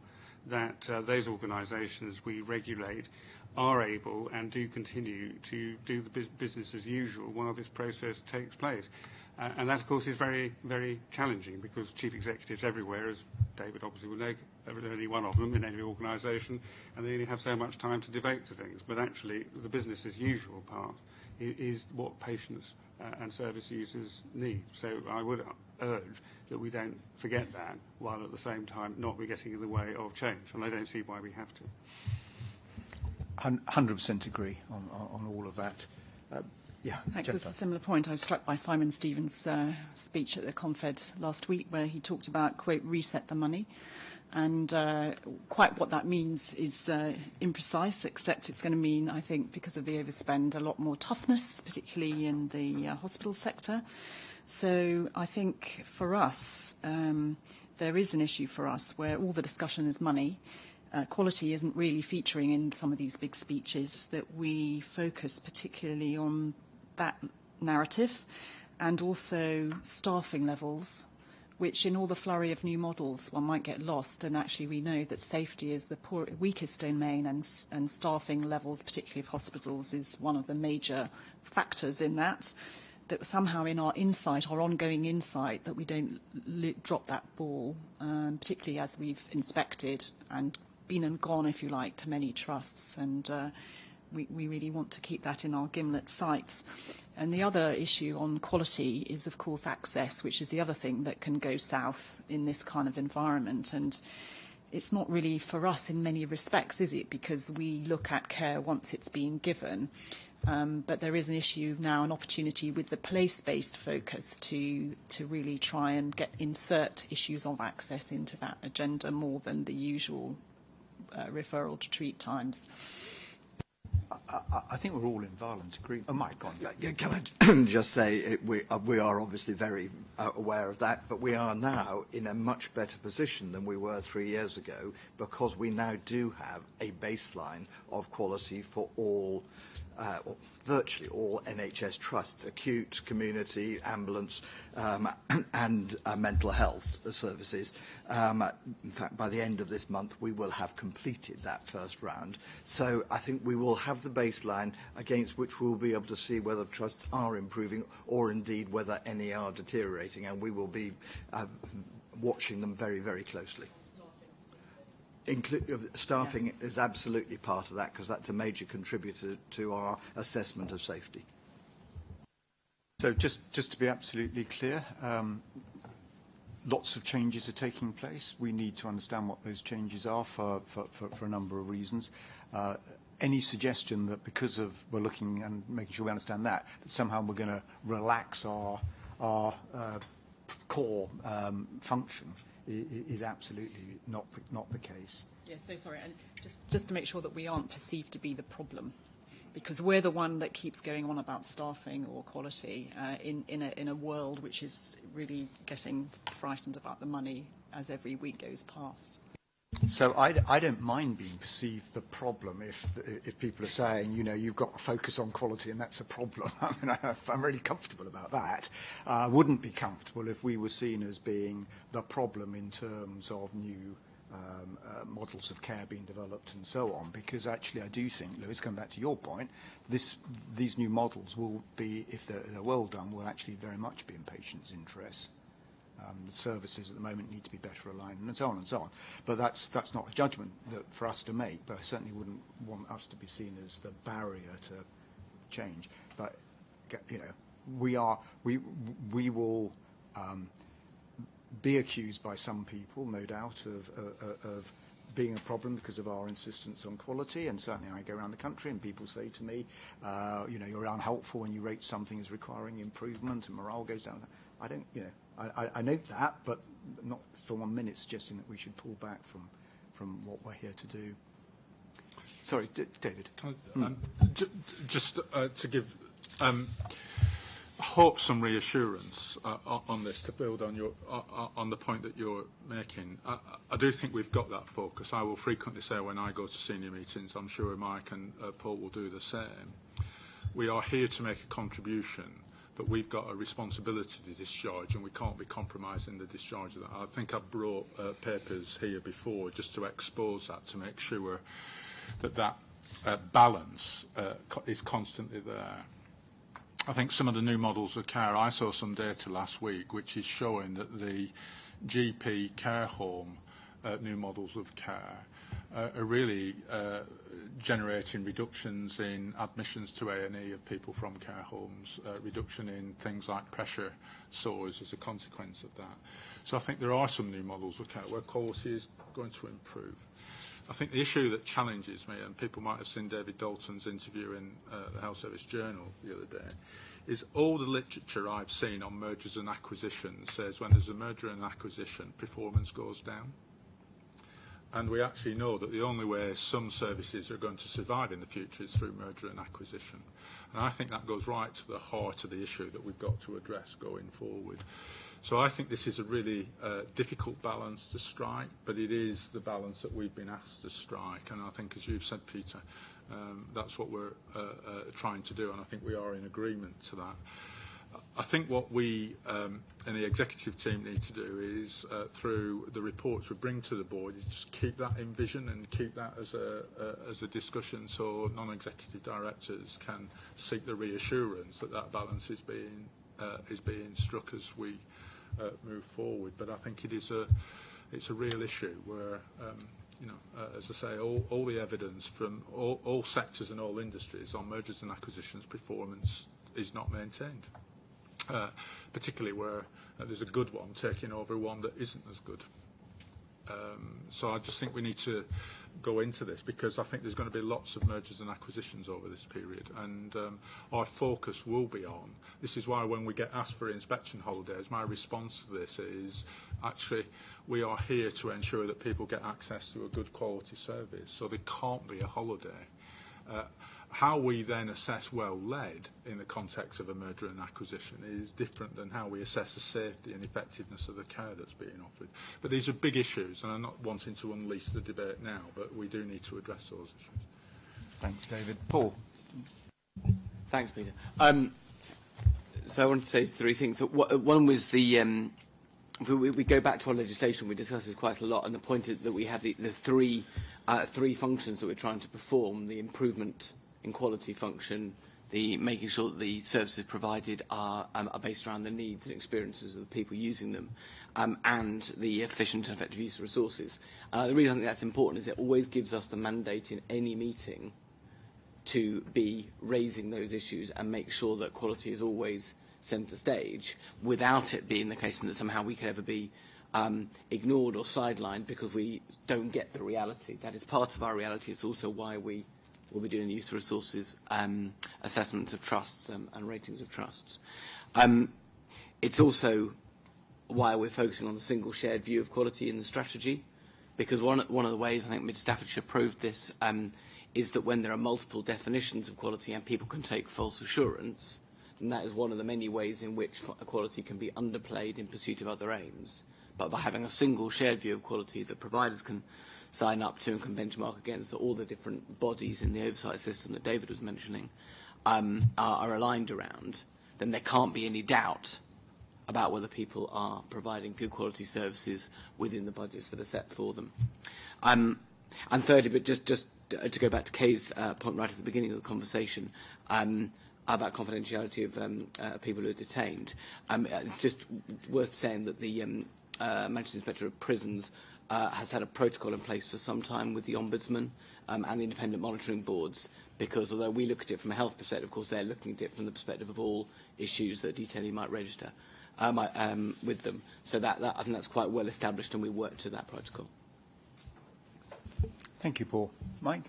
that those organisations we regulate are able and do continue to do the business as usual while this process takes place. And that, of course, is very, very challenging, because chief executives everywhere, as David obviously will know, only one of them in any organisation, and they only have so much time to devote to things. But actually, the business as usual part is what patients and service users need. So I would urge that we don't forget that, while at the same time not be getting in the way of change. And I don't see why we have to. 100% agree on all of that. Yeah, thanks. It's a similar point. I was struck by Simon Stevens' speech at the Confed last week, where he talked about, quote, reset the money. And quite what that means is imprecise, except it's going to mean, I think, because of the overspend, a lot more toughness, particularly in the hospital sector. So I think for us, there is an issue for us where all the discussion is money. Quality isn't really featuring in some of these big speeches, that we focus particularly on that narrative, and also staffing levels, which in all the flurry of new models one might get lost. And actually we know that safety is the weakest domain, and staffing levels, particularly of hospitals, is one of the major factors in that. That somehow in our insight, our ongoing insight, that we don't drop that ball, particularly as we've inspected and been and gone, if you like, to many trusts, and we really want to keep that in our gimlet sights. And the other issue on quality is, of course, access, which is the other thing that can go south in this kind of environment. And it's not really for us in many respects, is it? Because we look at care once it's been given. But there is an issue now, an opportunity with the place-based focus to really try and insert issues of access into that agenda more than the usual referral to treat times. I think we're all in violent agreement. Oh, Mike, go on. Can I just say we are obviously very aware of that, but we are now in a much better position than we were 3 years ago, because we now do have a baseline of quality for all, or virtually all NHS trusts, acute, community, ambulance, and mental health services. In fact, by the end of this month, we will have completed that first round. So I think we will have the baseline against which we will be able to see whether trusts are improving or indeed whether any are deteriorating, and we will be watching them very, very closely. Staffing is absolutely part of that, because that's a major contributor to our assessment of safety. So just to be absolutely clear, lots of changes are taking place. We need to understand what those changes are for a number of reasons. Any suggestion that because of we're looking and making sure we understand that somehow we're going to relax our core function is absolutely not the case. Yes, so sorry, and just to make sure that we aren't perceived to be the problem, because we're the one that keeps going on about staffing or quality in a world which is really getting frightened about the money as every week goes past. So I don't mind being perceived the problem if people are saying, you know, you've got to focus on quality and that's a problem. I mean, I'm really comfortable about that. I wouldn't be comfortable if we were seen as being the problem in terms of new models of care being developed and so on, because actually I do think, Lewis, coming back to your point, these new models will be, if they're well done, will actually very much be in patients' interests. The services at the moment need to be better aligned, and so on and so on. But that's not a judgment that for us to make. But I certainly wouldn't want us to be seen as the barrier to change. But you know, we will be accused by some people, no doubt, of being a problem because of our insistence on quality. And certainly I go around the country and people say to me, you know, you're unhelpful when you rate something as requiring improvement and morale goes down. I don't, you know. I note that, but not for 1 minute suggesting that we should pull back from what we're here to do. Sorry, David. Just to give hope some reassurance on this, to build on your on the point that you're making. I do think we've got that focus. I will frequently say when I go to senior meetings, I'm sure Mike and Paul will do the same. We are here to make a contribution, but we've got a responsibility to discharge, and we can't be compromising the discharge of that. I think I've brought papers here before just to expose that, to make sure that balance is constantly there. I think some of the new models of care, I saw some data last week which is showing that the GP care home new models of care are really generating reductions in admissions to A&E of people from care homes, reduction in things like pressure sores as a consequence of that. So I think there are some new models of care where quality is going to improve. I think the issue that challenges me, and people might have seen David Dalton's interview in the Health Service Journal the other day, is all the literature I've seen on mergers and acquisitions says when there's a merger and acquisition, performance goes down. And we actually know that the only way some services are going to survive in the future is through merger and acquisition. And I think that goes right to the heart of the issue that we've got to address going forward. So I think this is a really difficult balance to strike, but it is the balance that we've been asked to strike. And I think, as you've said, Peter, that's what we're trying to do, and I think we are in agreement to that. I think what we in the executive team need to do is, through the reports we bring to the board, is just keep that in vision and keep that as a discussion, so non-executive directors can seek the reassurance that that balance is being struck as we move forward. But I think it's a real issue where, you know, as I say, all the evidence from all sectors and all industries on mergers and acquisitions performance is not maintained. Particularly where there's a good one taking over one that isn't as good. So I just think we need to go into this, because I think there's going to be lots of mergers and acquisitions over this period, and our focus will be on. This is why when we get asked for inspection holidays, my response to this is actually we are here to ensure that people get access to a good quality service, so there can't be a holiday. How we then assess well-led in the context of a merger and acquisition is different than how we assess the safety and effectiveness of the care that's being offered. But these are big issues, and I'm not wanting to unleash the debate now, but we do need to address those issues. Thanks, David. Paul. Thanks, Peter. So I want to say three things. So one was the if we go back to our legislation, we discuss this quite a lot, and the point is that we have the three functions that we're trying to perform: the improvement in quality function, the making sure that the services provided are based around the needs and experiences of the people using them, and the efficient and effective use of resources. The reason I think that's important is it always gives us the mandate in any meeting to be raising those issues and make sure that quality is always centre stage, without it being the case that somehow we could ever be ignored or sidelined because we don't get the reality. That is part of our reality. It's also why we will be doing use of resources assessments of trusts and ratings of trusts. It's also why we're focusing on the single shared view of quality in the strategy, because one of the ways I think Mid Staffordshire proved this is that when there are multiple definitions of quality and people can take false assurance, and that is one of the many ways in which quality can be underplayed in pursuit of other aims. But by having a single shared view of quality that providers can sign up to and can benchmark against, that all the different bodies in the oversight system that David was mentioning are aligned around, then there can't be any doubt about whether people are providing good quality services within the budgets that are set for them. And thirdly, but just to go back to Kay's point right at the beginning of the conversation, about confidentiality of people who are detained, it's just worth saying that the Manchester Inspector of Prisons has had a protocol in place for some time with the Ombudsman and the independent monitoring boards, because although we look at it from a health perspective, of course they're looking at it from the perspective of all issues that a detainee might register with them. So that I think that's quite well established, and we work to that protocol. Thank you, Paul. Mike?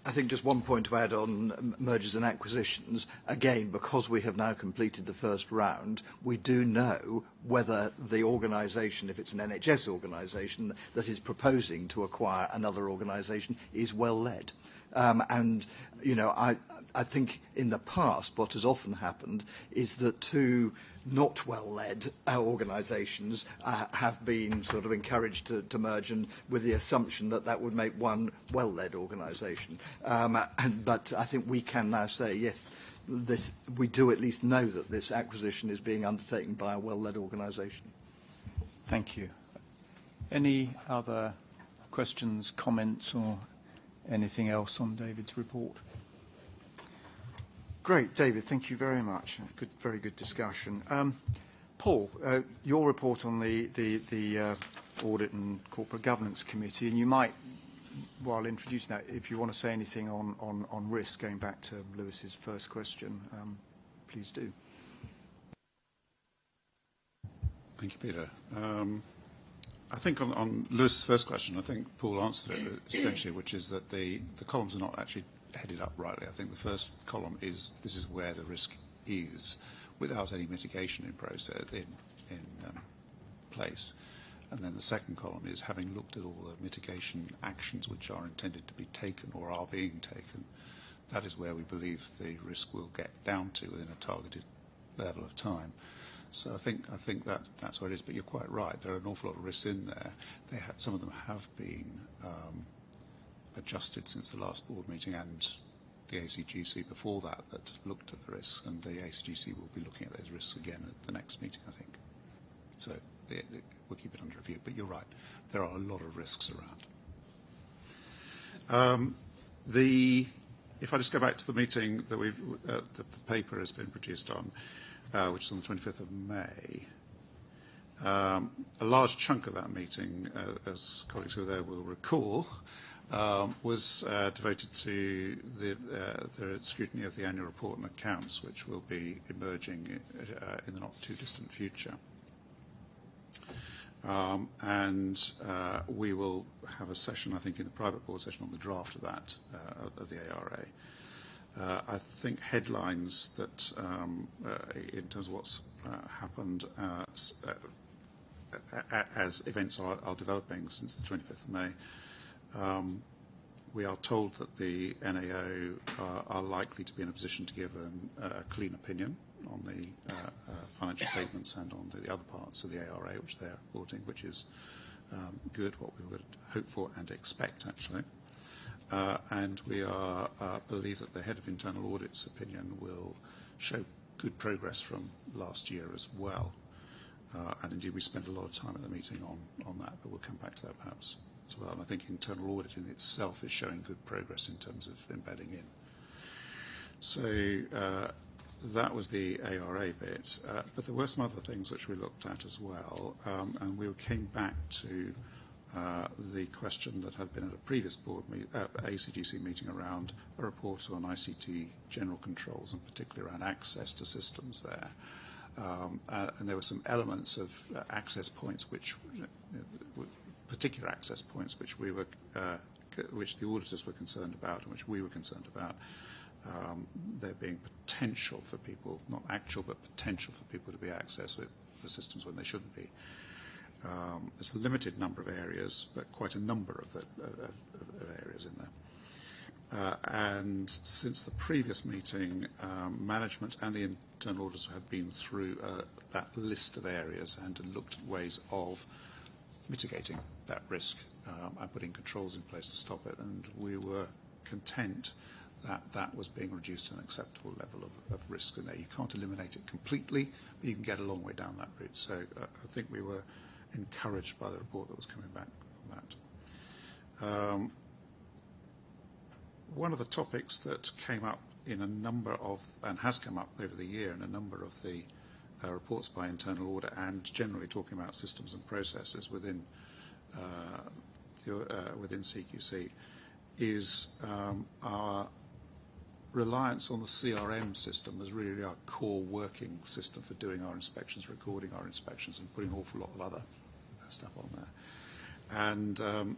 I think just one point to add on mergers and acquisitions. Again, because we have now completed the first round, we do know whether the organisation, if it's an NHS organisation that is proposing to acquire another organisation, is well led. And, you know, I think in the past what has often happened is that two not well-led organisations have been sort of encouraged to merge, and with the assumption that that would make one well-led organisation. But I think we can now say, yes, we do at least know that this acquisition is being undertaken by a well-led organisation. Thank you. Any other questions, comments, or anything else on David's report? Great, David, thank you very much. Very good discussion. Paul, your report on the Audit and Corporate Governance Committee, and you might, while introducing that, if you want to say anything on risk, going back to Lewis's first question, please do. Thank you, Peter. I think on Lewis's first question, I think Paul answered it essentially, which is that the columns are not actually headed up rightly. I think the first column is this is where the risk is, without any mitigation in place, and then the second column is having looked at all the mitigation actions which are intended to be taken or are being taken. That is where we believe the risk will get down to within a targeted level of time. So I think that's what it is. But you're quite right. There are an awful lot of risks in there. Some of them have been adjusted since the last board meeting, and the ACGC before that looked at the risks, and the ACGC will be looking at those risks again at the next meeting, I think. So we'll keep it under review. But you're right. There are a lot of risks around. If I just go back to the meeting that that the paper has been produced on, which is on the 25th of May. A large chunk of that meeting, as colleagues who were there will recall, was devoted to the scrutiny of the annual report and accounts, which will be emerging in the not too distant future. And we will have a session, I think, in the private board session on the draft of that, of the ARA. I think headlines that, in terms of what's happened as events are developing since the 25th of May, We are told that the NAO are likely to be in a position to give a clean opinion on the financial statements and on the other parts of the ARA, which they're reporting, which is good, what we would hope for and expect, actually. And we believe that the head of internal audit's opinion will show good progress from last year as well. And indeed, we spent a lot of time at the meeting on that, but we'll come back to that perhaps as well. And I think internal audit in itself is showing good progress in terms of embedding in. So that was the ARA bit. But there were some other things which we looked at as well. And we came back to the question that had been at a previous ACGC meeting around a report on ICT general controls, and particularly around access to systems there. And there were some elements of access points, particular access points, which the auditors were concerned about and which we were concerned about. There being potential for people, not actual, but potential for people to be accessed with the systems when they shouldn't be. There's a limited number of areas, but quite a number of areas in there. And since the previous meeting, management and the internal auditors have been through that list of areas and looked at ways of mitigating that risk and putting controls in place to stop it. And we were content that that was being reduced to an acceptable level of risk in there. You can't eliminate it completely, but you can get a long way down that route. So I think we were encouraged by the report that was coming back on that. One of the topics that came up in a number of, and has come up over the year in a number of the reports by internal audit, and generally talking about systems and processes within CQC, is our reliance on the CRM system as really our core working system for doing our inspections, recording our inspections, and putting an awful lot of other stuff on there. And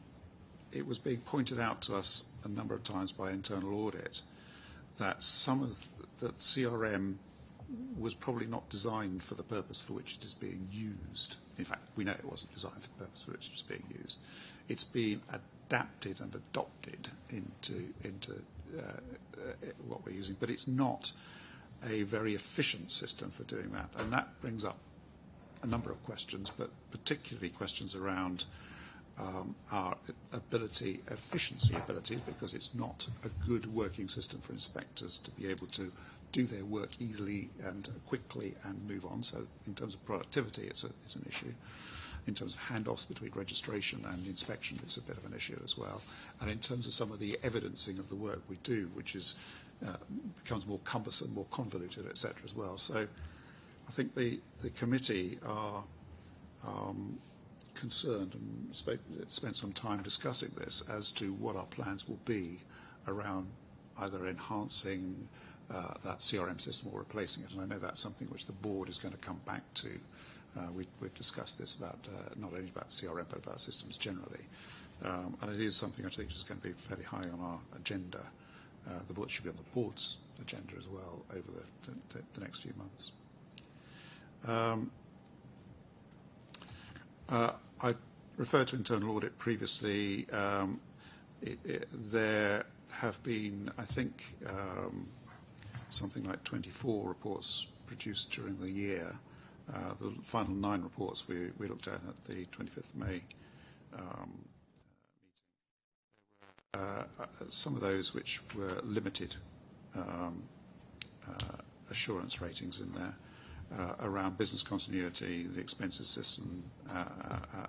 it was being pointed out to us a number of times by internal audit that some of the CRM was probably not designed for the purpose for which it is being used. In fact, we know it wasn't designed for the purpose for which it was being used. It's been adapted and adopted into what we're using, but it's not a very efficient system for doing that. And that brings up a number of questions, but particularly questions around our efficiency ability, because it's not a good working system for inspectors to be able to do their work easily and quickly and move on. So in terms of productivity, it's an issue. In terms of handoffs between registration and inspection, it's a bit of an issue as well. And in terms of some of the evidencing of the work we do, which is becomes more cumbersome, more convoluted, etc. as well. So I think the committee are concerned and spent some time discussing this as to what our plans will be around either enhancing that CRM system or replacing it. And I know that's something which the board is going to come back to. We've discussed this about not only about CRM but about systems generally. And it is something I think is going to be fairly high on our agenda. The board should be on the board's agenda as well over the next few months. I referred to internal audit previously. There have been, I think, something like 24 reports produced during the year. The final 9 reports we looked at the 25th of May meeting. Some of those which were limited assurance ratings in there. Around business continuity, the expenses system,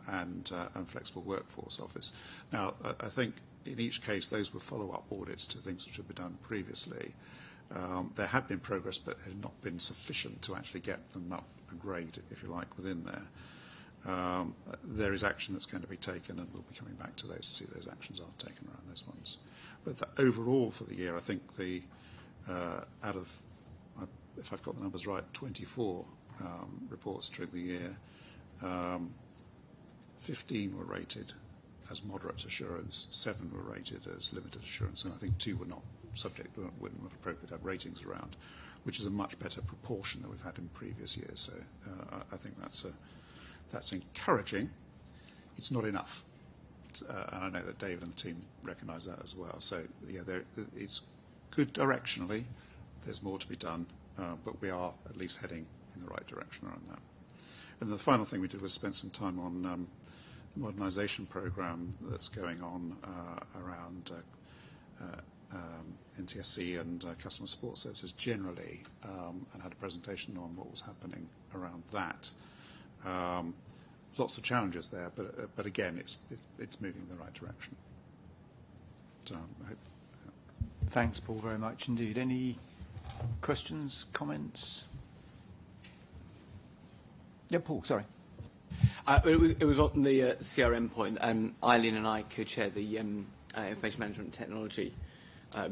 and flexible workforce office. Now, I think in each case those were follow-up audits to things which had been done previously. There had been progress, but had not been sufficient to actually get them up a grade, if you like, within there. There is action that's going to be taken, and we'll be coming back to those to see those actions are taken around those ones. But overall for the year, I think out of, if I've got the numbers right, 24 reports during the year, 15 were rated as moderate assurance, 7 were rated as limited assurance, and I think 2 were not were not appropriate to have ratings around, which is a much better proportion than we've had in previous years. So I think that's encouraging. It's not enough. and I know that David and the team recognise that as well. So yeah, it's good directionally. There's more to be done, but we are at least heading in the right direction around that. And the final thing we did was spend some time on the modernisation programme that's going on around NTSC and customer support services generally, and had a presentation on what was happening around that. Lots of challenges there, but again, it's moving in the right direction. So, I hope, yeah. Thanks, Paul, very much indeed. Any questions, comments? Yeah, Paul, sorry. It was on the CRM point. Eileen and I co-chair the Information Management and Technology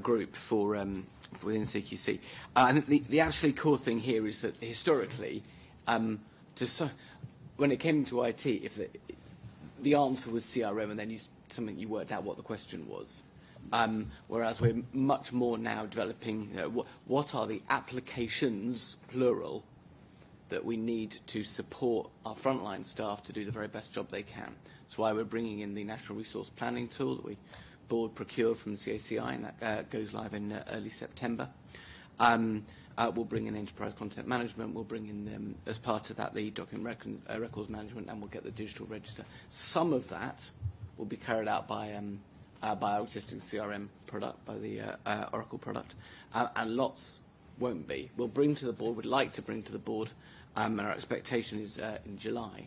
group for within CQC. And the actually core thing here is that historically, when it came to IT, if the answer was CRM and then something you worked out what the question was. Whereas we're much more now developing what are the applications, plural, that we need to support our frontline staff to do the very best job they can. That's why we're bringing in the National Resource Planning tool that we board procured from the CACI, and that goes live in early September. We'll bring in enterprise content management. We'll bring in, as part of that, the document records management, and we'll get the digital register. Some of that will be carried out by our existing CRM product, by the Oracle product, and lots won't be. We'll bring to the board, would like to bring to the board, and our expectation is in July,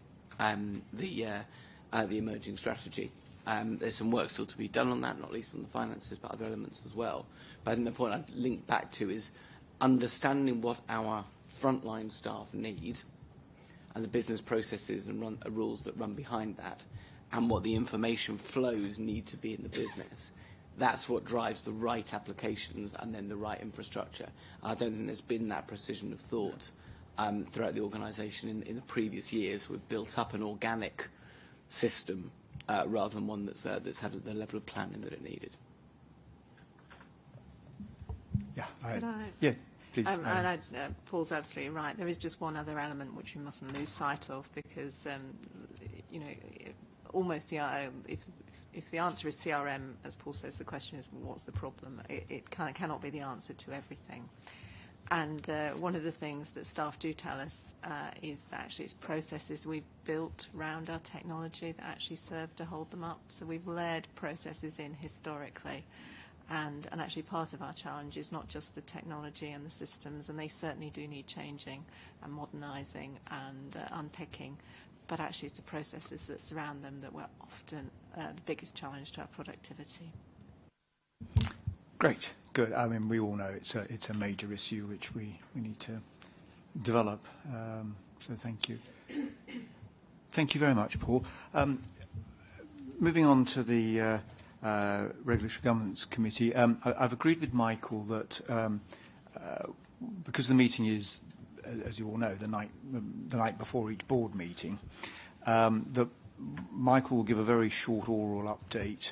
the emerging strategy. There's some work still to be done on that, not least on the finances, but other elements as well. But I think the point I'd link back to is understanding what our frontline staff need and the business processes and rules that run behind that, and what the information flows need to be in the business. That's what drives the right applications and then the right infrastructure. I don't think there's been that precision of thought throughout the organisation in the previous years. We've built up an organic system rather than one that's had the level of planning that it needed. Yeah, please. Paul's absolutely right. There is just one other element which we mustn't lose sight of, because almost if the answer is CRM, as Paul says, the question is what's the problem? It cannot be the answer to everything. And one of the things that staff do tell us is that actually it's processes we've built around our technology that actually serve to hold them up. So we've layered processes in historically. And actually part of our challenge is not just the technology and the systems, and they certainly do need changing and modernising and unpicking, but actually it's the processes that surround them that were often the biggest challenge to our productivity. Great, good. I mean, we all know it's a major issue which we need to develop. So thank you. Thank you very much, Paul. Moving on to the Regulatory Governance Committee, I've agreed with Michael that because the meeting is, as you all know, the night before each board meeting, that Michael will give a very short oral update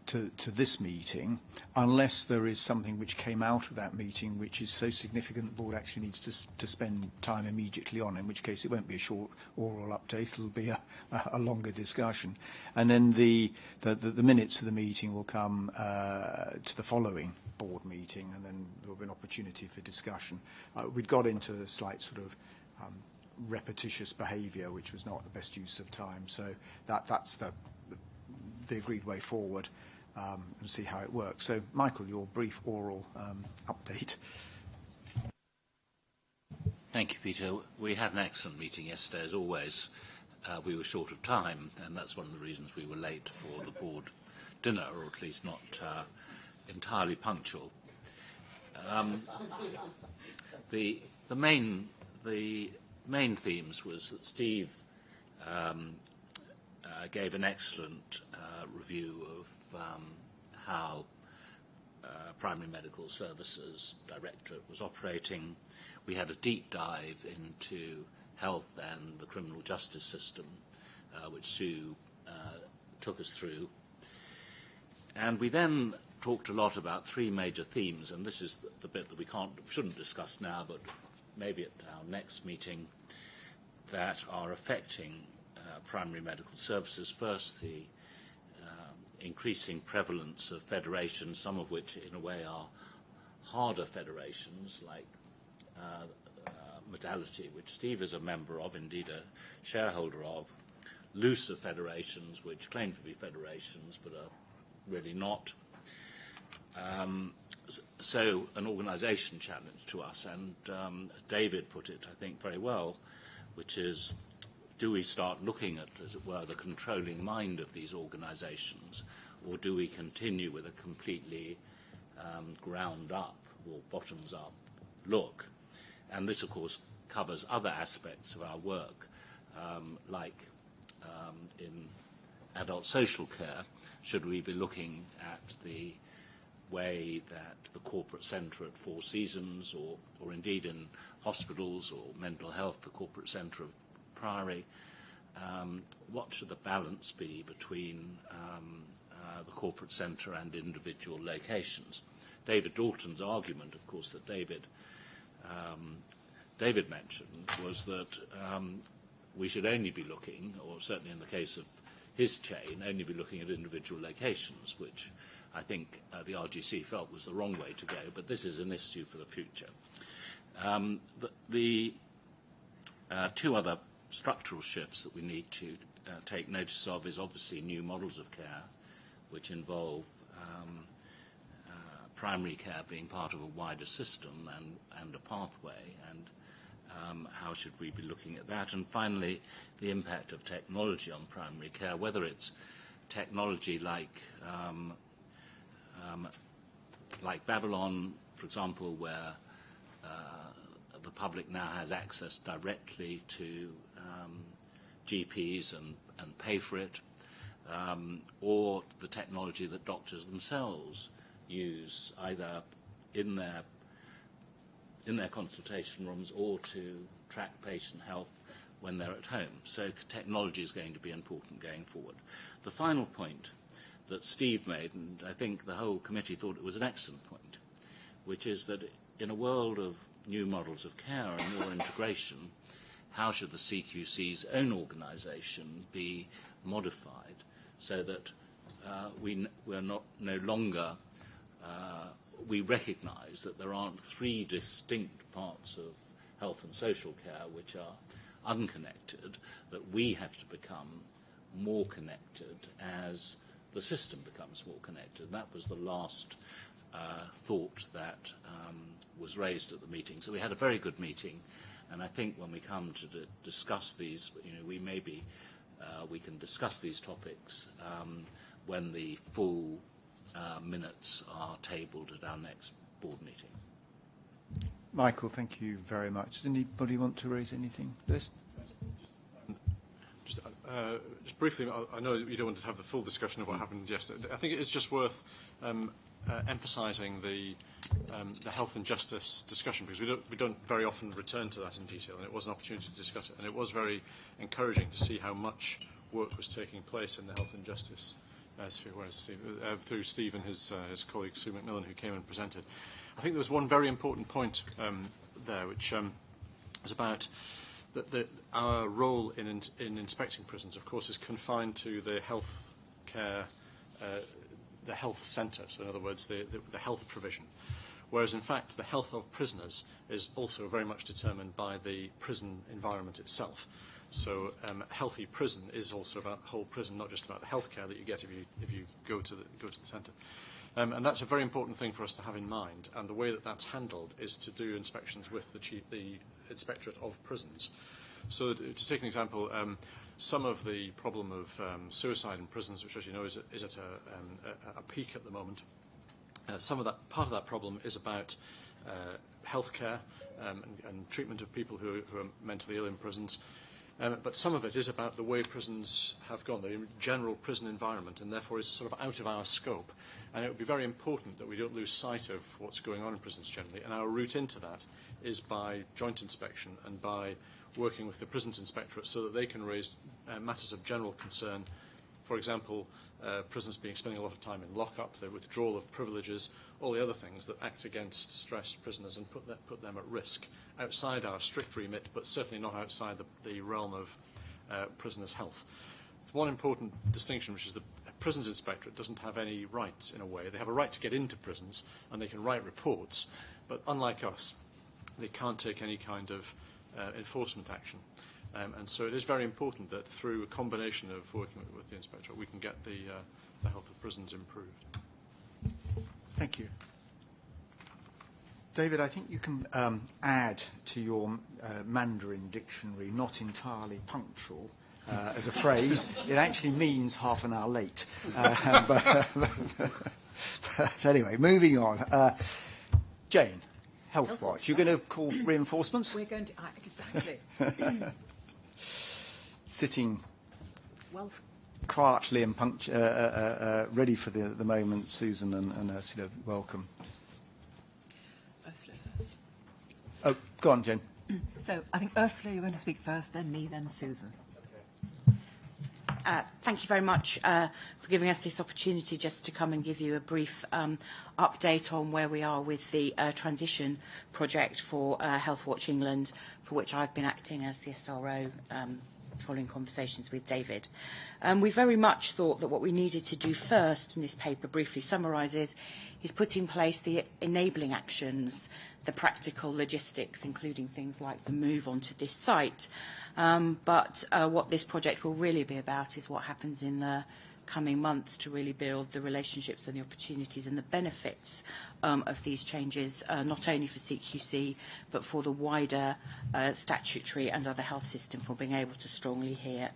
to this meeting, unless there is something which came out of that meeting which is so significant the board actually needs to spend time immediately on, in which case it won't be a short oral update, it'll be a longer discussion. And then the minutes of the meeting will come to the following board meeting, and then there will be an opportunity for discussion. We'd got into a slight sort of repetitious behaviour, which was not the best use of time, so that's the agreed way forward. And see how it works. So, Michael, your brief oral update. Thank you, Peter. We had an excellent meeting yesterday, as always. We were short of time, and that's one of the reasons we were late for the board dinner, or at least not entirely punctual. The main themes was that Steve gave an excellent review of how Primary Medical Services Directorate was operating. We had a deep dive into health and the criminal justice system, which Sue took us through. And we then talked a lot about three major themes, and this is the bit that we shouldn't discuss now, but maybe at our next meeting, that are affecting primary medical services. First, the increasing prevalence of federations, some of which in a way are harder federations, like Modality, which Steve is a member of, indeed a shareholder of, looser federations which claim to be federations but are really not. So an organisation challenge to us, and David put it, I think, very well, which is, do we start looking at, as it were, the controlling mind of these organisations, or do we continue with a completely ground up or bottoms up look? And this, of course, covers other aspects of our work, like in adult social care. Should we be looking at the way that the corporate centre at Four Seasons, or indeed in hospitals or mental health, the corporate centre of Priory, what should the balance be between the corporate centre and individual locations? David Dalton's argument, of course, that David mentioned was that we should only be looking, or certainly in the case of his chain, only be looking at individual locations, which I think the RGC felt was the wrong way to go, but this is an issue for the future. The two other structural shifts that we need to take notice of is obviously new models of care, which involve primary care being part of a wider system and a pathway, and how should we be looking at that? And finally, the impact of technology on primary care, whether it's technology like Babylon, for example, where the public now has access directly to GPs and pay for it, or the technology that doctors themselves use either in their consultation rooms or to track patient health when they're at home. So technology is going to be important going forward. The final point that Steve made, and I think the whole committee thought it was an excellent point, which is that in a world of new models of care and more integration, how should the CQC's own organisation be modified so that we recognise that there aren't three distinct parts of health and social care which are unconnected, that we have to become more connected as the system becomes more connected. That was the last thought that was raised at the meeting. So we had a very good meeting, and I think when we come to discuss these, we can discuss these topics when the full minutes are tabled at our next board meeting. Michael, thank you very much. Does anybody want to raise anything? Liz? Just briefly, I know you don't want to have the full discussion of what happened yesterday. I think it is just worth emphasising the health and justice discussion, because we don't very often return to that in detail, and it was an opportunity to discuss it, and it was very encouraging to see how much work was taking place in the health and justice through Steve and his colleague Sue McMillan, who came and presented. I think there was one very important point there, which was about that our role in inspecting prisons, of course, is confined to the health care, the health centre, so in other words, the health provision. Whereas, in fact, the health of prisoners is also very much determined by the prison environment itself. So a healthy prison is also about the whole prison, not just about the health care that you get if you go to the centre. And that's a very important thing for us to have in mind. And the way that that's handled is to do inspections with the Inspectorate of Prisons. So to take an example, some of the problem of suicide in prisons, which, as you know, is at a peak at the moment. Part of that problem is about healthcare and treatment of people who are mentally ill in prisons. But some of it is about the way prisons have gone, the general prison environment, and therefore is sort of out of our scope. And it would be very important that we don't lose sight of what's going on in prisons generally. And our route into that is by joint inspection and by working with the Prisons Inspectorate so that they can raise matters of general concern. For example, prisoners spending a lot of time in lockup, the withdrawal of privileges, all the other things that act against stressed prisoners and put them at risk outside our strict remit, but certainly not outside the realm of prisoners' health. One important distinction, which is the Prisons Inspectorate doesn't have any rights in a way. They have a right to get into prisons and they can write reports, but unlike us, they can't take any kind of enforcement action. And so it is very important that through a combination of working with the Inspectorate, we can get the health of prisons improved. Thank you. David, I think you can add to your Mandarin dictionary, not entirely punctual, as a phrase. It actually means half an hour late. But anyway, moving on. Jane, Healthwatch. You're going to call reinforcements? We're going to... exactly. Sitting quietly and ready for the moment, Susan and Ursula, welcome. Ursula first. Oh, go on, Jane. So I think Ursula, you're going to speak first, then me, then Susan. Thank you very much for giving us this opportunity just to come and give you a brief update on where we are with the transition project for Healthwatch England, for which I've been acting as the SRO following conversations with David. We very much thought that what we needed to do first, and this paper briefly summarises, is put in place the enabling actions, the practical logistics, including things like the move onto this site. But what this project will really be about is what happens in the coming months to really build the relationships and the opportunities and the benefits of these changes, not only for CQC, but for the wider statutory and other health system, for being able to strongly hear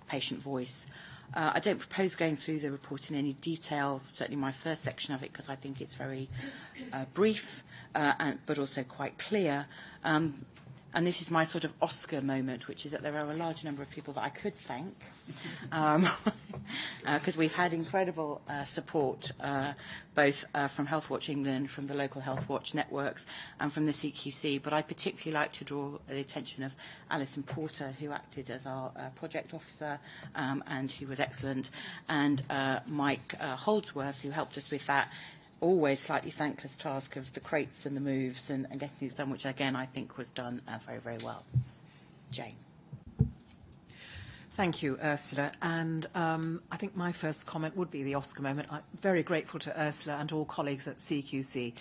patient voice. I don't propose going through the report in any detail, certainly my first section of it, because I think it's very brief, but also quite clear. And this is my sort of Oscar moment, which is that there are a large number of people that I could thank, because we've had incredible support, both from Healthwatch England, from the local Healthwatch networks, and from the CQC. But I particularly like to draw the attention of Alison Porter, who acted as our project officer and who was excellent, and Mike Holdsworth, who helped us with that always slightly thankless task of the crates and the moves and getting these done, which again I think was done very, very well. Jane. Thank you, Ursula. And I think my first comment would be the Oscar moment. I'm very grateful to Ursula and to all colleagues at CQC.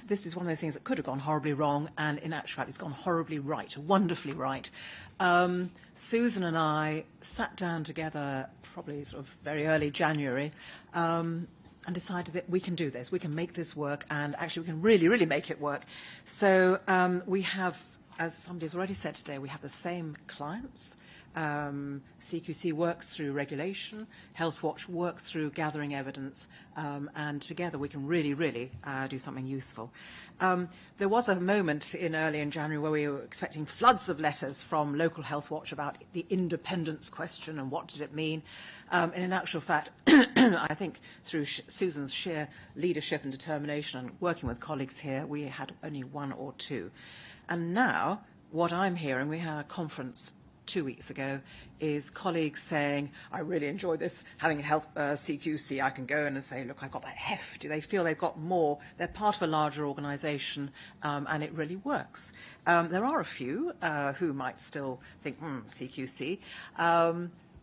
This is one of those things that could have gone horribly wrong, and in actuality it's gone horribly right, wonderfully right. Susan and I sat down together probably sort of very early January, and decided that we can do this, we can make this work, and actually we can really, really make it work. So we have, as somebody's already said today, we have the same clients. CQC works through regulation, Healthwatch works through gathering evidence, and together we can really, really do something useful. There was a moment early in January where we were expecting floods of letters from local Healthwatch about the independence question and what did it mean. And in actual fact, I think through Susan's sheer leadership and determination and working with colleagues here, we had only one or two. And now, what I'm hearing, we had a conference 2 weeks ago, is colleagues saying, I really enjoy this, having health CQC, I can go in and say, look, I've got that heft. Do they feel they've got more? They're part of a larger organisation, and it really works. There are a few who might still think, CQC,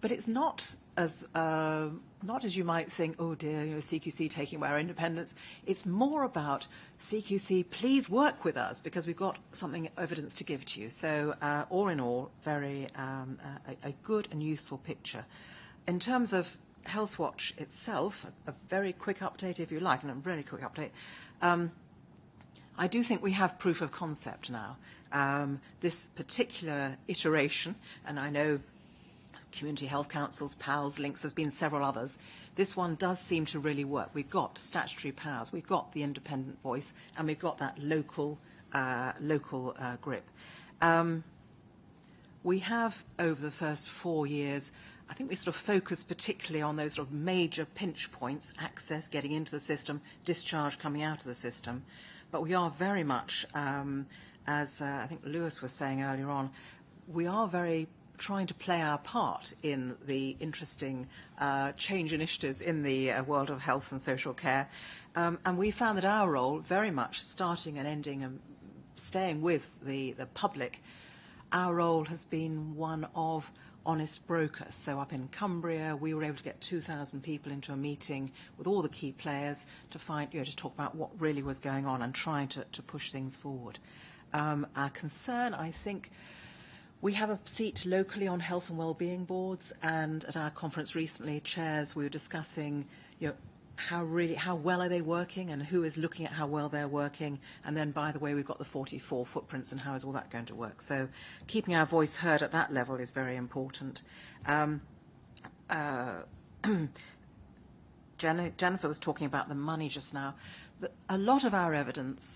but it's not as you might think, oh dear, CQC taking away our independence. It's more about CQC, please work with us because we've got something evidence to give to you. So all in all, very a good and useful picture. In terms of Healthwatch itself, a very quick update if you like, and a really quick update. I do think we have proof of concept now. This particular iteration, and I know Community Health Councils, PALS, Links, there's been several others. This one does seem to really work. We've got statutory powers, we've got the independent voice, and we've got that local grip. We have, over the first 4 years, I think we sort of focused particularly on those sort of major pinch points, access, getting into the system, discharge coming out of the system. But we are very much, as I think Lewis was saying earlier on, we are very trying to play our part in the interesting change initiatives in the world of health and social care. And we found that our role, very much starting and ending and staying with the public, our role has been one of honest broker. So up in Cumbria, we were able to get 2,000 people into a meeting with all the key players to find, to talk about what really was going on and trying to push things forward. Our concern, I think, we have a seat locally on health and wellbeing boards, and at our conference recently, chairs, we were discussing, how well are they working and who is looking at how well they're working. And then, by the way, we've got the 44 footprints and how is all that going to work. So keeping our voice heard at that level is very important. Jennifer was talking about the money just now. A lot of our evidence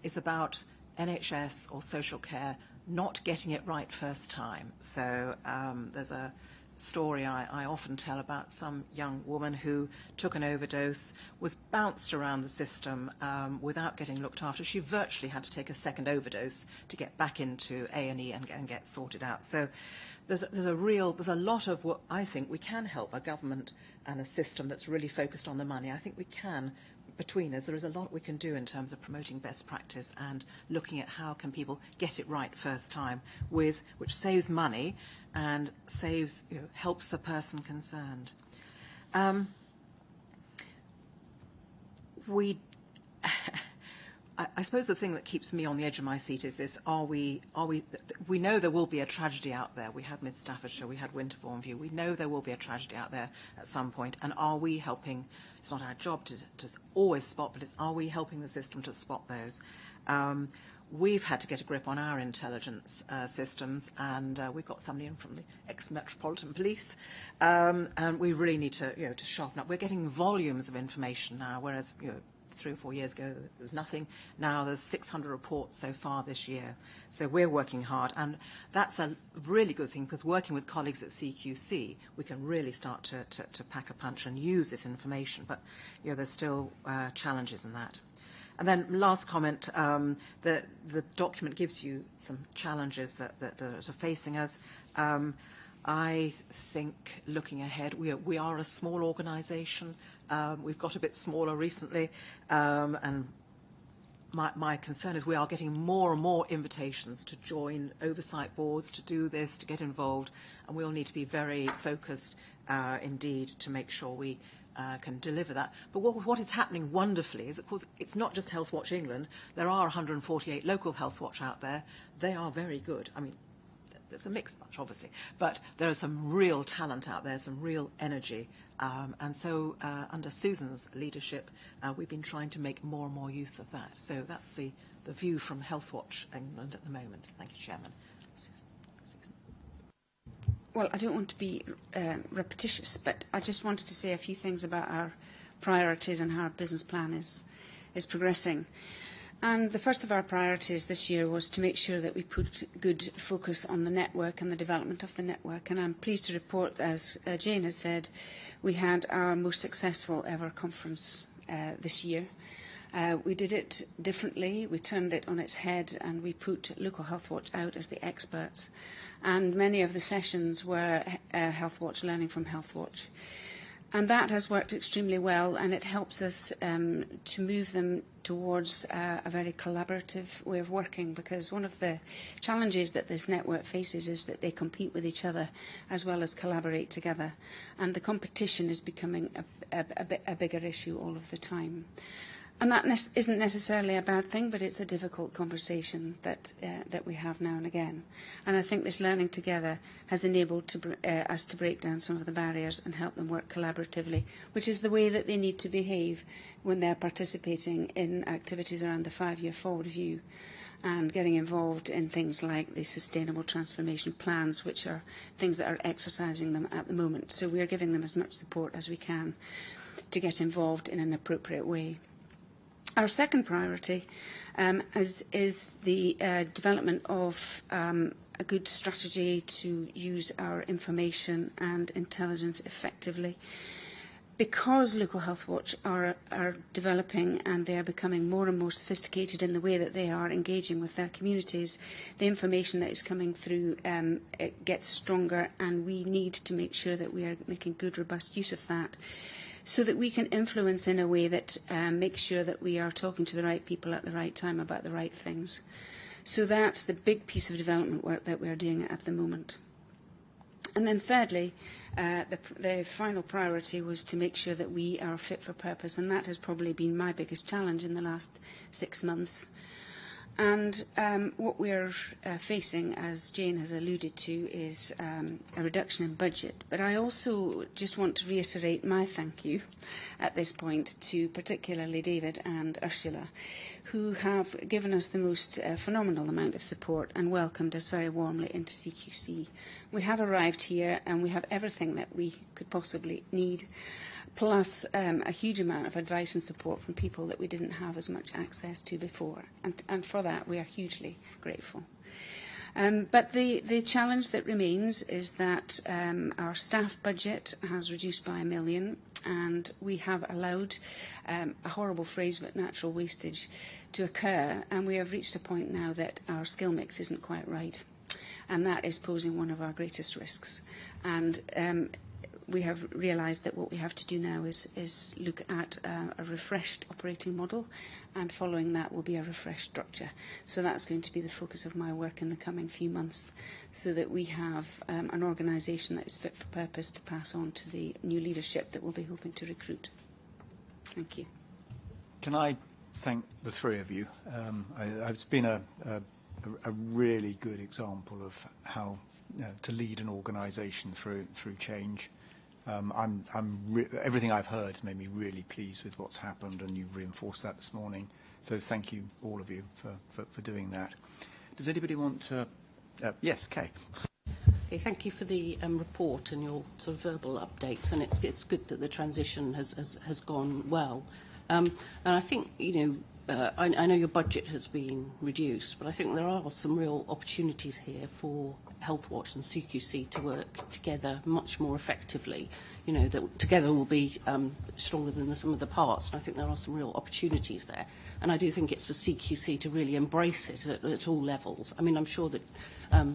is about NHS or social care not getting it right first time. So there's a story I often tell about some young woman who took an overdose, was bounced around the system without getting looked after. She virtually had to take a second overdose to get back into A&E and get sorted out. So there's a lot of what I think we can help a government and a system that's really focused on the money. I think we can, between us, there is a lot we can do in terms of promoting best practice and looking at how can people get it right first time, which saves money and helps the person concerned. I suppose the thing that keeps me on the edge of my seat is this: we know there will be a tragedy out there. We had Mid Staffordshire, we had Winterbourne View. We know there will be a tragedy out there at some point, and are we helping? It's not our job to always spot, but are we helping the system to spot those? We've had to get a grip on our intelligence systems, and we've got somebody in from the ex-Metropolitan Police, and we really need to sharpen up. We're getting volumes of information now, whereas 3 or 4 years ago there was nothing. Now there's 600 reports so far this year. So we're working hard, and that's a really good thing, because working with colleagues at CQC, we can really start to pack a punch and use this information. But there's still challenges in that. And then last comment, the document gives you some challenges that are facing us. I think looking ahead, we are a small organisation. We've got a bit smaller recently, and my concern is we are getting more and more invitations to join oversight boards, to do this, to get involved, and we'll need to be very focused indeed to make sure we can deliver that. But what is happening wonderfully is, of course, it's not just Healthwatch England. There are 148 local Healthwatch out there. They are very good. I mean, there's a mixed bunch, obviously, but there is some real talent out there, some real energy. And so under Susan's leadership, we've been trying to make more and more use of that. So that's the view from Healthwatch England at the moment. Thank you, Chairman. Susan. Well, I don't want to be repetitious, but I just wanted to say a few things about our priorities and how our business plan is progressing. And the first of our priorities this year was to make sure that we put good focus on the network and the development of the network. And I'm pleased to report, as Jane has said, we had our most successful ever conference this year. We did it differently. We turned it on its head, and we put local Healthwatch out as the experts. And many of the sessions were Healthwatch learning from Healthwatch. And that has worked extremely well, and it helps us to move them towards a very collaborative way of working, because one of the challenges that this network faces is that they compete with each other as well as collaborate together, and the competition is becoming a bigger issue all of the time. And that isn't necessarily a bad thing, but it's a difficult conversation that we have now and again. And I think this learning together has enabled us to break down some of the barriers and help them work collaboratively, which is the way that they need to behave when they're participating in activities around the 5-year forward view and getting involved in things like the sustainable transformation plans, which are things that are exercising them at the moment. So we are giving them as much support as we can to get involved in an appropriate way. Our second priority is the development of a good strategy to use our information and intelligence effectively. Because local Healthwatch are developing and they are becoming more and more sophisticated in the way that they are engaging with their communities, the information that is coming through it gets stronger, and we need to make sure that we are making good, robust use of that, so that we can influence in a way that makes sure that we are talking to the right people at the right time about the right things. So that's the big piece of development work that we're doing at the moment. And then thirdly, the final priority was to make sure that we are fit for purpose, and that has probably been my biggest challenge in the last 6 months. And what we're facing, as Jane has alluded to, is a reduction in budget. But I also just want to reiterate my thank you at this point to particularly David and Ursula, who have given us the most phenomenal amount of support and welcomed us very warmly into CQC. We have arrived here and we have everything that we could possibly need, plus a huge amount of advice and support from people that we didn't have as much access to before. And for that, we are hugely grateful. But the challenge that remains is that our staff budget has reduced by £1 million, and we have allowed a horrible phrase, but natural wastage to occur, and we have reached a point now that our skill mix isn't quite right, and that is posing one of our greatest risks. And we have realised that what we have to do now is look at a refreshed operating model, and following that will be a refreshed structure. So that's going to be the focus of my work in the coming few months, so that we have an organisation that is fit for purpose to pass on to the new leadership that we'll be hoping to recruit. Thank you. Can I thank the three of you? It's been a really good example of how to lead an organisation through change. Everything I've heard has made me really pleased with what's happened, and you've reinforced that this morning. So thank you, all of you, for doing that. Does anybody want to? Yes, Kay. Okay, thank you for the report and your sort of verbal updates, and it's good that the transition has gone well. And I think, I know your budget has been reduced, but I think there are some real opportunities here for Healthwatch and CQC to work together much more effectively. That together will be stronger than the sum of the parts. And I think there are some real opportunities there. And I do think it's for CQC to really embrace it at all levels. I mean, I'm sure that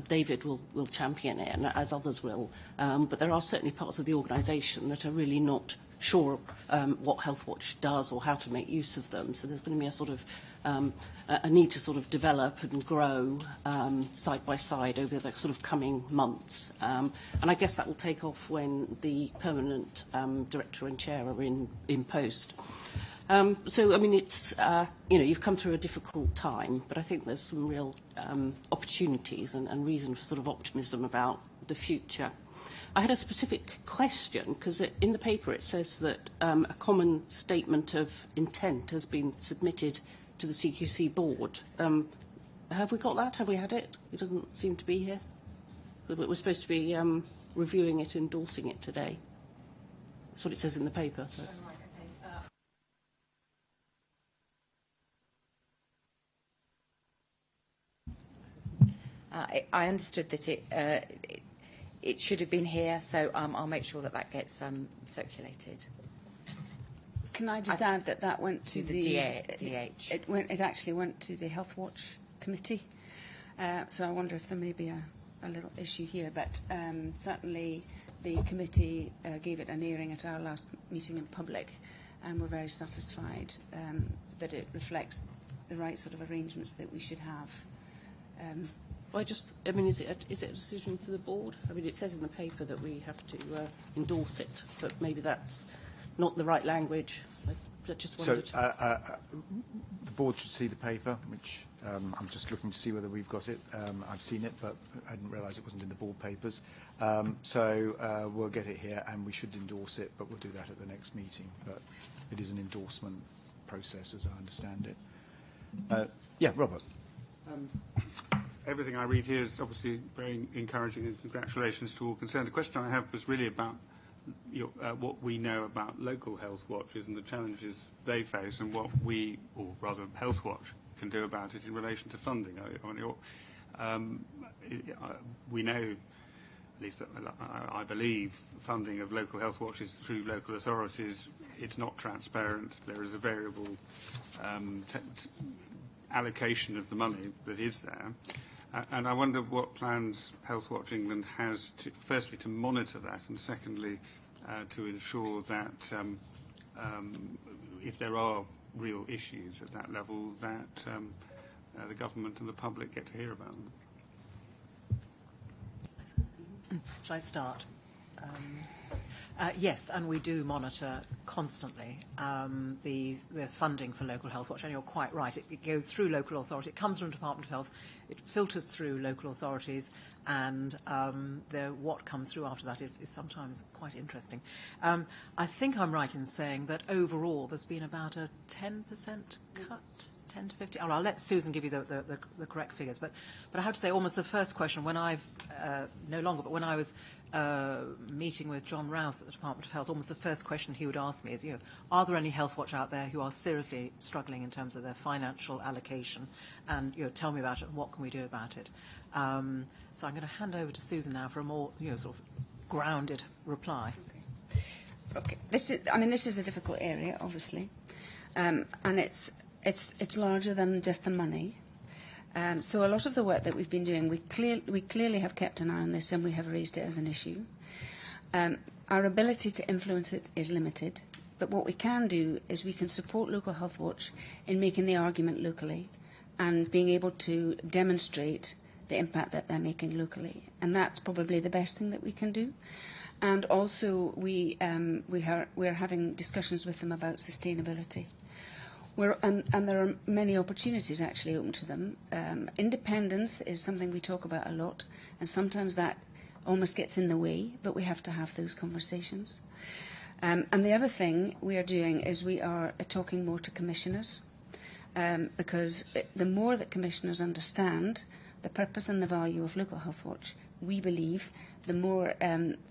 David will champion it, and as others will. But there are certainly parts of the organisation that are really not sure what Healthwatch does or how to make use of them. So there's going to be a sort of a need to sort of develop and grow side by side over the sort of coming months. And I guess that will take off when the permanent director and chair are in post. So, I mean, it's, you've come through a difficult time, but I think there's some real opportunities and reason for sort of optimism about the future. I had a specific question, because in the paper it says that a common statement of intent has been submitted to the CQC board. Have we got that? Have we had it? It doesn't seem to be here. We're supposed to be reviewing it, endorsing it today. That's what it says in the paper. So. I understood that it should have been here, so I'll make sure that gets circulated. Can I just add that went to the DH? It actually went to the Healthwatch committee, so I wonder if there may be a little issue here, but certainly the committee gave it an hearing at our last meeting in public, and we're very satisfied that it reflects the right sort of arrangements that we should have. Is it a decision for the board? I mean, it says in the paper that we have to endorse it, but maybe that's not the right language. I just wondered. So the board should see the paper, which I'm just looking to see whether we've got it. I've seen it, but I didn't realise it wasn't in the board papers. So we'll get it here, and we should endorse it, but we'll do that at the next meeting. But it is an endorsement process, as I understand it. Yeah, Robert. Everything I read here is obviously very encouraging, and congratulations to all concerned. The question I have was really about what we know about local health watches and the challenges they face, and what we, or rather Healthwatch, can do about it in relation to funding. We know, at least I believe, funding of local health watches through local authorities, it's not transparent. There is a variable allocation of the money that is there. And I wonder what plans Healthwatch England has, firstly, to monitor that, and secondly, to ensure that if there are real issues at that level, that the government and the public get to hear about them. Shall I start? Yes, and we do monitor constantly the funding for local Healthwatch, and you're quite right. It goes through local authority. It comes from the Department of Health. It filters through local authorities, and what comes through after that is sometimes quite interesting. I think I'm right in saying that overall there's been about a 10% cut. 10 to 50. I'll let Susan give you the correct figures, but I have to say, almost the first question when I've no longer, but when I was meeting with John Rouse at the Department of Health, almost the first question he would ask me is, are there any Healthwatch out there who are seriously struggling in terms of their financial allocation, and tell me about it and what can we do about it. So I'm going to hand over to Susan now for a more sort of grounded reply. Okay. This is a difficult area, obviously, and it's larger than just the money. So a lot of the work that we've been doing, we clearly have kept an eye on this, and we have raised it as an issue. Our ability to influence it is limited, but what we can do is we can support local Healthwatch in making the argument locally and being able to demonstrate the impact that they're making locally, and that's probably the best thing that we can do. And also we're having discussions with them about sustainability. And there are many opportunities actually open to them. Independence is something we talk about a lot, and sometimes that almost gets in the way, but we have to have those conversations. And the other thing we are doing is we are talking more to commissioners, because the more that commissioners understand the purpose and the value of local Healthwatch, we believe the more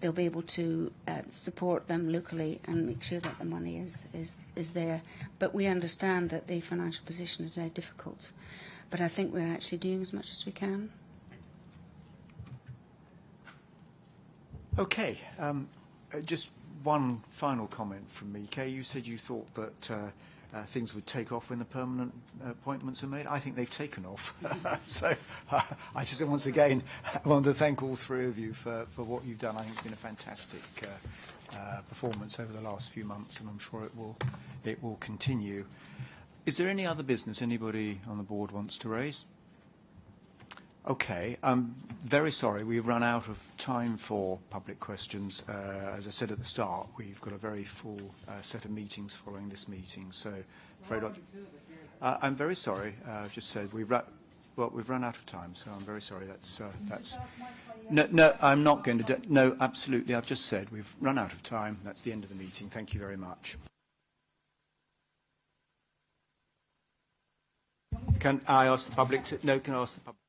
they'll be able to support them locally and make sure that the money is there. But we understand that the financial position is very difficult. But I think we're actually doing as much as we can. Okay. Just one final comment from me. Kay, you said you thought that things would take off when the permanent appointments are made. I think they've taken off. So I just once again want to thank all three of you for what you've done. I think it's been a fantastic performance over the last few months, and I'm sure it will continue. Is there any other business anybody on the board wants to raise? Okay, I'm very sorry. We've run out of time for public questions. As I said at the start, we've got a very full set of meetings following this meeting. So, I'm very sorry. I've just said we've run out of time. So I'm very sorry. That's no. I'm not going to. No, absolutely. I've just said we've run out of time. That's the end of the meeting. Thank you very much. Can I ask the public to? No. Can I ask the public?